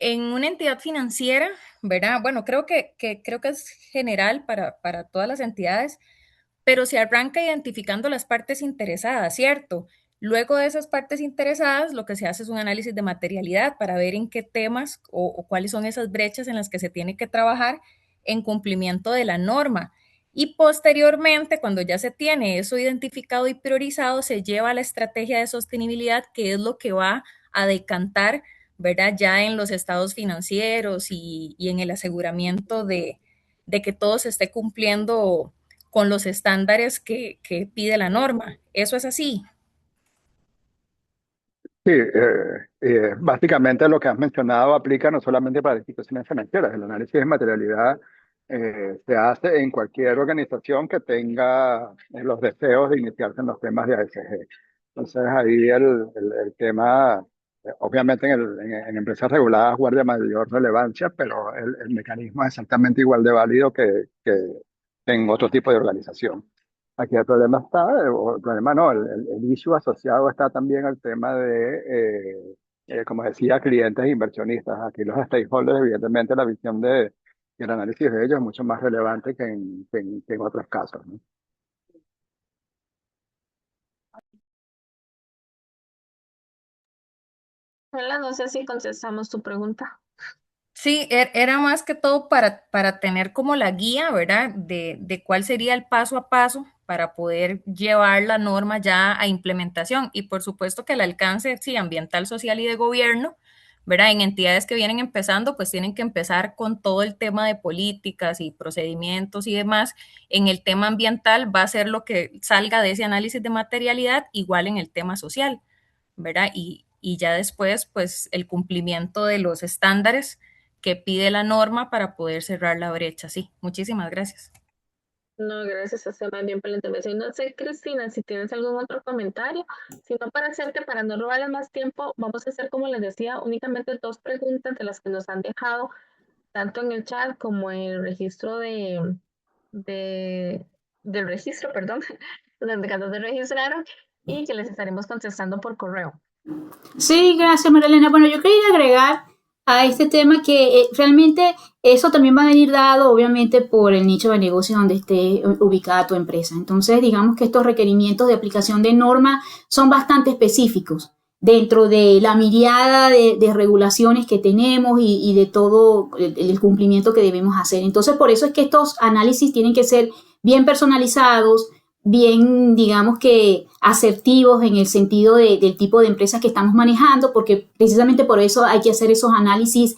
En una entidad financiera, ¿verdad? Bueno, creo que es general para todas las entidades, pero se arranca identificando las partes interesadas, ¿cierto? Luego de esas partes interesadas, lo que se hace es un análisis de materialidad para ver en qué temas o cuáles son esas brechas en las que se tiene que trabajar en cumplimiento de la norma. Y posteriormente, cuando ya se tiene eso identificado y priorizado, se lleva a la estrategia de sostenibilidad, que es lo que va a decantar, ¿verdad? Ya en los estados financieros y en el aseguramiento de que todo se esté cumpliendo con los estándares que pide la norma. ¿Eso es así? Sí, básicamente lo que has mencionado aplica no solamente para instituciones financieras. El análisis de materialidad se hace en cualquier organización que tenga los deseos de iniciarse en los temas de ASG. Entonces ahí el tema, obviamente en empresas reguladas guarda mayor relevancia, pero el mecanismo es exactamente igual de válido que en otro tipo de organización. Aquí el problema está, o el problema no, el issue asociado está también al tema como decía, clientes e inversionistas. Aquí los stakeholders, evidentemente, la visión y el análisis de ellos es mucho más relevante que en otros casos, ¿no? Hola, no sé si contestamos tu pregunta. Sí, era más que todo para tener como la guía, ¿verdad? De cuál sería el paso a paso para poder llevar la norma ya a implementación. Y por supuesto que el alcance, sí, ambiental, social y de gobierno, ¿verdad? En entidades que vienen empezando, pues tienen que empezar con todo el tema de políticas y procedimientos y demás. En el tema ambiental va a ser lo que salga de ese análisis de materialidad, igual en el tema social, ¿verdad? Y ya después, pues el cumplimiento de los estándares que pide la norma para poder cerrar la brecha. Sí, muchísimas gracias. No, gracias a usted más bien por la intervención. No sé, Cristina, si tienes algún otro comentario. Si no, para hacerte, para no robarles más tiempo, vamos a hacer, como les decía, únicamente 2 preguntas de las que nos han dejado, tanto en el chat como en el registro de, del registro, perdón, donde cuando se registraron, y que les estaremos contestando por correo. Sí, gracias, María Elena. Bueno, yo quería agregar a este tema que realmente eso también va a venir dado, obviamente, por el nicho de negocio donde esté ubicada tu empresa. Entonces, digamos que estos requerimientos de aplicación de norma son bastante específicos dentro de la miriada de regulaciones que tenemos y de todo el cumplimiento que debemos hacer. Entonces, por eso es que estos análisis tienen que ser bien personalizados, bien, digamos que asertivos en el sentido del tipo de empresas que estamos manejando, porque precisamente por eso hay que hacer esos análisis,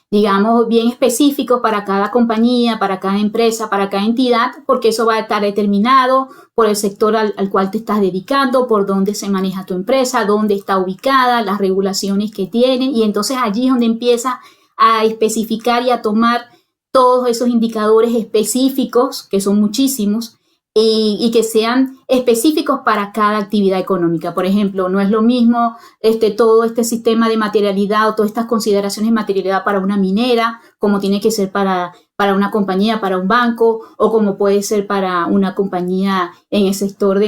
digamos, bien específicos para cada compañía, para cada empresa, para cada entidad, porque eso va a estar determinado por el sector al cual te estás dedicando, por dónde se maneja tu empresa, dónde está ubicada, las regulaciones que tiene, y entonces allí es donde empieza a especificar y a tomar todos esos indicadores específicos, que son muchísimos, y que sean específicos para cada actividad económica. Por ejemplo, no es lo mismo todo este sistema de materialidad o todas estas consideraciones de materialidad para una minera, como tiene que ser para una compañía, para un banco, o como puede ser para una compañía en el sector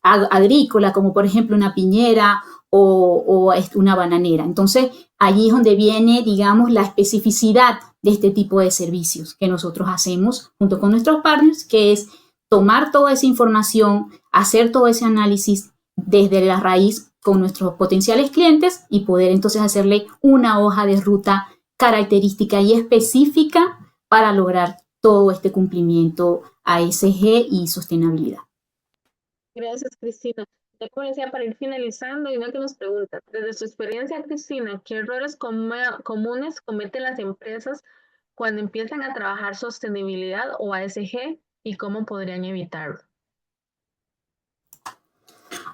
agrícola, como por ejemplo una piñera o una bananera. Entonces, allí es donde viene, digamos, la especificidad de este tipo de servicios que nosotros hacemos junto con nuestros partners, que es tomar toda esa información, hacer todo ese análisis desde la raíz con nuestros potenciales clientes y poder entonces hacerle una hoja de ruta característica y específica para lograr todo este cumplimiento ASG y sostenibilidad. Gracias, Cristina. Ya como decía, para ir finalizando, y una que nos pregunta, desde su experiencia, Cristina, ¿qué errores comunes cometen las empresas cuando empiezan a trabajar sostenibilidad o ASG y cómo podrían evitarlo?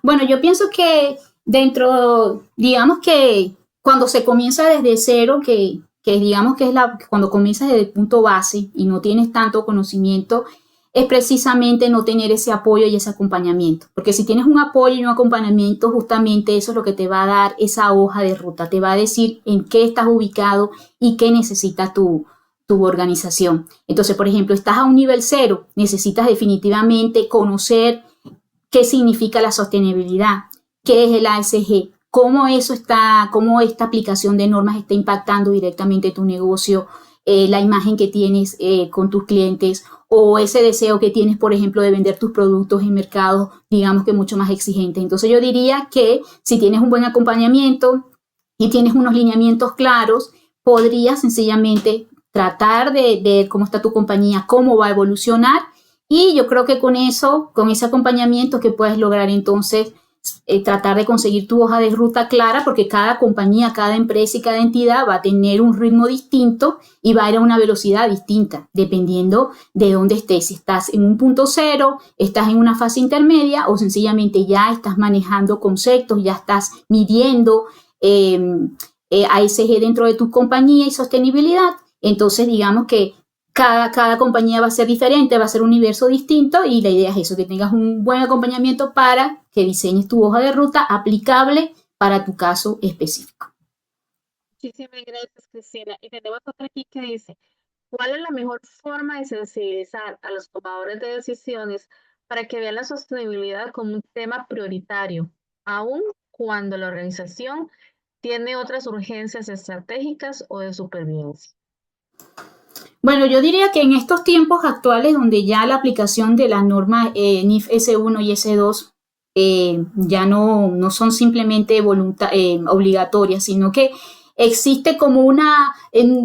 Bueno, yo pienso que digamos que cuando se comienza desde cero, que digamos que es cuando comienzas desde el punto base y no tienes tanto conocimiento, es precisamente no tener ese apoyo y ese acompañamiento. Porque si tienes un apoyo y un acompañamiento, justamente eso es lo que te va a dar esa hoja de ruta, te va a decir en qué estás ubicado y qué necesita tu organización. Entonces, por ejemplo, estás a un nivel cero, necesitas definitivamente conocer qué significa la sostenibilidad, qué es el ASG, cómo esta aplicación de normas está impactando directamente tu negocio, la imagen que tienes con tus clientes o ese deseo que tienes, por ejemplo, de vender tus productos en mercados, digamos que mucho más exigentes. Entonces yo diría que si tienes un buen acompañamiento y tienes unos lineamientos claros, podrías sencillamente tratar de ver cómo está tu compañía, cómo va a evolucionar y yo creo que con eso, con ese acompañamiento que puedes lograr entonces tratar de conseguir tu hoja de ruta clara porque cada compañía, cada empresa y cada entidad va a tener un ritmo distinto y va a ir a una velocidad distinta dependiendo de dónde estés. Si estás en un punto cero, estás en una fase intermedia o sencillamente ya estás manejando conceptos, ya estás midiendo ASG dentro de tu compañía y sostenibilidad. Entonces digamos que cada compañía va a ser diferente, va a ser un universo distinto y la idea es eso, que tengas un buen acompañamiento para que diseñes tu hoja de ruta aplicable para tu caso específico. Muchísimas gracias, Cristina. Y tenemos otra aquí que dice, ¿cuál es la mejor forma de sensibilizar a los tomadores de decisiones para que vean la sostenibilidad como un tema prioritario, aun cuando la organización tiene otras urgencias estratégicas o de supervivencia? Bueno, yo diría que en estos tiempos actuales donde ya la aplicación de las normas NIF S1 y S2 ya no son simplemente obligatorias, sino que existe como una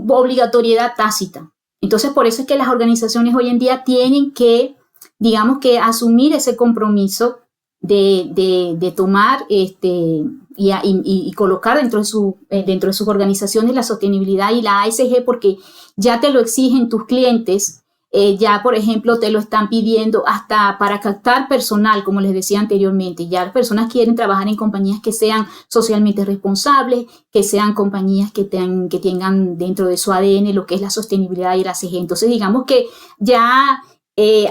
obligatoriedad tácita. Entonces, por eso es que las organizaciones hoy en día tienen que, digamos que, asumir ese compromiso de tomar y colocar dentro de sus organizaciones la sostenibilidad y la ASG porque ya te lo exigen tus clientes, ya por ejemplo te lo están pidiendo hasta para captar personal, como les decía anteriormente, ya las personas quieren trabajar en compañías que sean socialmente responsables, que sean compañías que tengan dentro de su ADN lo que es la sostenibilidad y la ASG. Entonces digamos que ya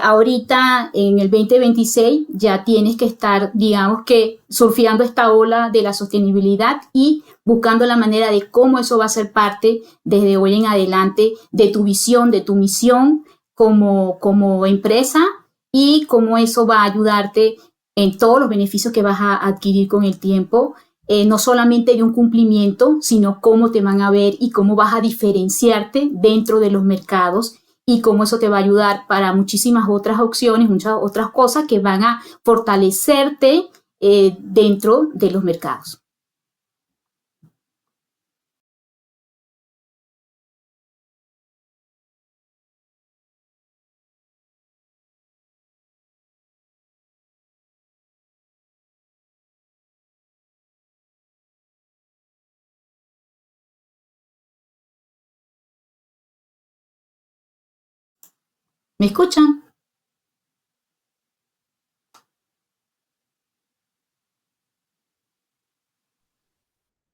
ahorita en el 2026 ya tienes que estar, digamos que, surfeando esta ola de la sostenibilidad y buscando la manera de cómo eso va a ser parte desde hoy en adelante de tu visión, de tu misión como empresa y cómo eso va a ayudarte en todos los beneficios que vas a adquirir con el tiempo, no solamente de un cumplimiento, sino cómo te van a ver y cómo vas a diferenciarte dentro de los mercados y cómo eso te va a ayudar para muchísimas otras opciones, muchas otras cosas que van a fortalecerte dentro de los mercados. ¿Me escuchan?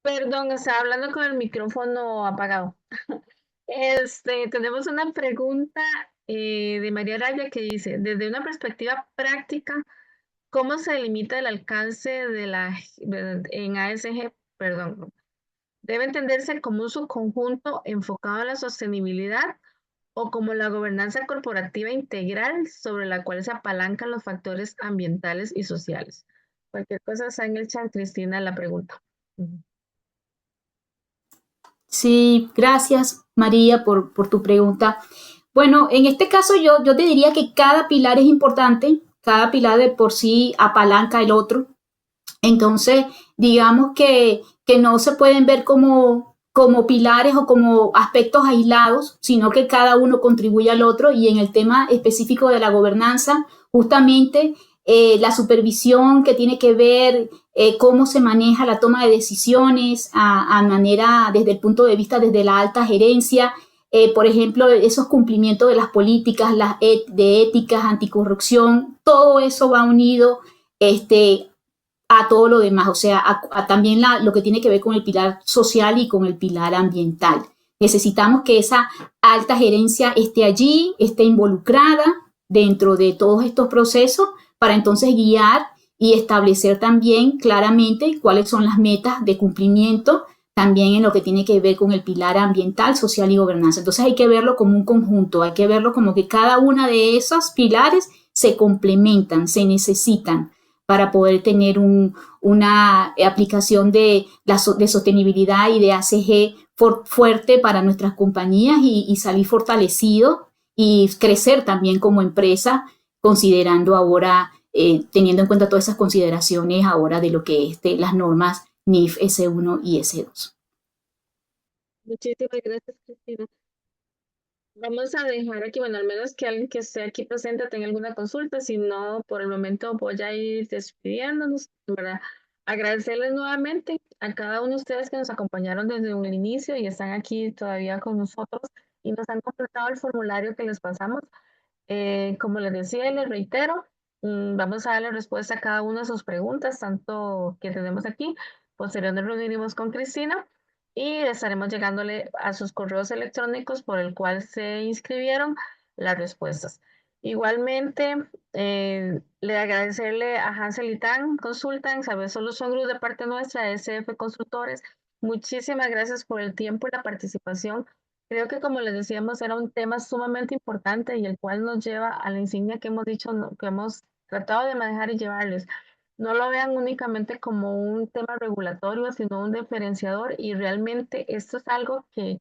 Perdón, estaba hablando con el micrófono apagado. Tenemos una pregunta de María Araya que dice, desde una perspectiva práctica, ¿cómo se delimita el alcance en ASG? Perdón, debe entenderse como un subconjunto enfocado en la sostenibilidad o como la gobernanza corporativa integral sobre la cual se apalancan los factores ambientales y sociales. Cualquier cosa está en el chat, Cristina, la pregunta. Sí, gracias María por tu pregunta. Bueno, en este caso yo te diría que cada pilar es importante, cada pilar de por sí apalanca el otro. Entonces, digamos que no se pueden ver como pilares o como aspectos aislados, sino que cada uno contribuye al otro. Y en el tema específico de la gobernanza, justamente la supervisión que tiene que ver cómo se maneja la toma de decisiones a manera, desde el punto de vista, desde la alta gerencia, por ejemplo, esos cumplimientos de las políticas, de éticas, anticorrupción, todo eso va unido a todo lo demás, o sea, también lo que tiene que ver con el pilar social y con el pilar ambiental. Necesitamos que esa alta gerencia esté allí, esté involucrada dentro de todos estos procesos para entonces guiar y establecer también claramente cuáles son las metas de cumplimiento también en lo que tiene que ver con el pilar ambiental, social y gobernanza. Entonces hay que verlo como un conjunto, hay que verlo como que cada una de esos pilares se complementan, se necesitan para poder tener una aplicación de sostenibilidad y de ACG fuerte para nuestras compañías y salir fortalecido y crecer también como empresa, considerando ahora, teniendo en cuenta todas esas consideraciones ahora de lo que es las normas NIF S1 y S2. Muchísimas gracias, Cristina. Vamos a dejar aquí, bueno, al menos que alguien que esté aquí presente tenga alguna consulta, si no, por el momento voy a ir despidiéndonos, ¿verdad? Agradecerles nuevamente a cada uno de ustedes que nos acompañaron desde un inicio y están aquí todavía con nosotros y nos han completado el formulario que les pasamos. Como les decía y les reitero, vamos a darle respuesta a cada una de sus preguntas, tanto que tenemos aquí. Posteriormente nos reuniremos con Cristina y estaremos llegándole a sus correos electrónicos por el cual se inscribieron las respuestas. Igualmente, le agradecerle a Hansel y Tan Consultan, Saber Solution Group de parte nuestra, SF Consultores. Muchísimas gracias por el tiempo y la participación. Creo que como les decíamos, era un tema sumamente importante y el cual nos lleva a la insignia que hemos dicho, que hemos tratado de manejar y llevarles. No lo vean únicamente como un tema regulatorio, sino un diferenciador y realmente esto es algo que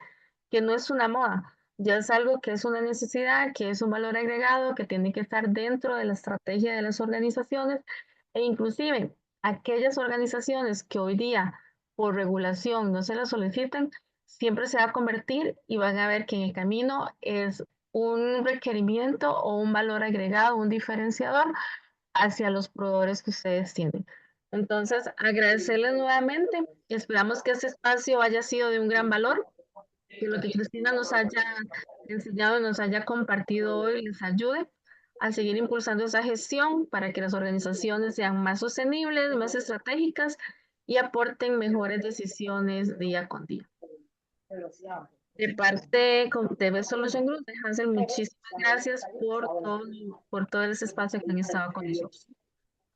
no es una moda, ya es algo que es una necesidad, que es un valor agregado, que tiene que estar dentro de la estrategia de las organizaciones e inclusive aquellas organizaciones que hoy día por regulación no se las solicitan, siempre se va a convertir y van a ver que en el camino es un requerimiento o un valor agregado, un diferenciador hacia los proveedores que ustedes tienen. Entonces, agradecerles nuevamente. Esperamos que este espacio haya sido de un gran valor, que lo que Cristina nos haya enseñado, nos haya compartido hoy, les ayude a seguir impulsando esa gestión para que las organizaciones sean más sostenibles, más estratégicas y aporten mejores decisiones día con día. De parte de Best Solution Group, de Hansel, muchísimas gracias por todo ese espacio que han estado con nosotros.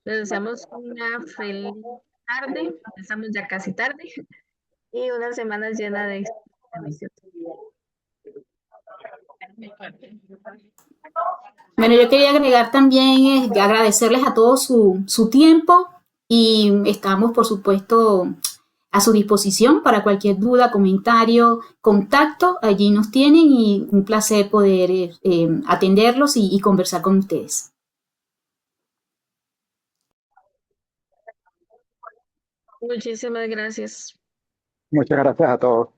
Les deseamos una feliz tarde, estamos ya casi tarde, y una semana llena de bendiciones. Bueno, yo quería agregar también, agradecerles a todos su tiempo y estamos, por supuesto, a su disposición para cualquier duda, comentario, contacto. Allí nos tienen y un placer poder atenderlos y conversar con ustedes. Muchísimas gracias. Muchas gracias a todos.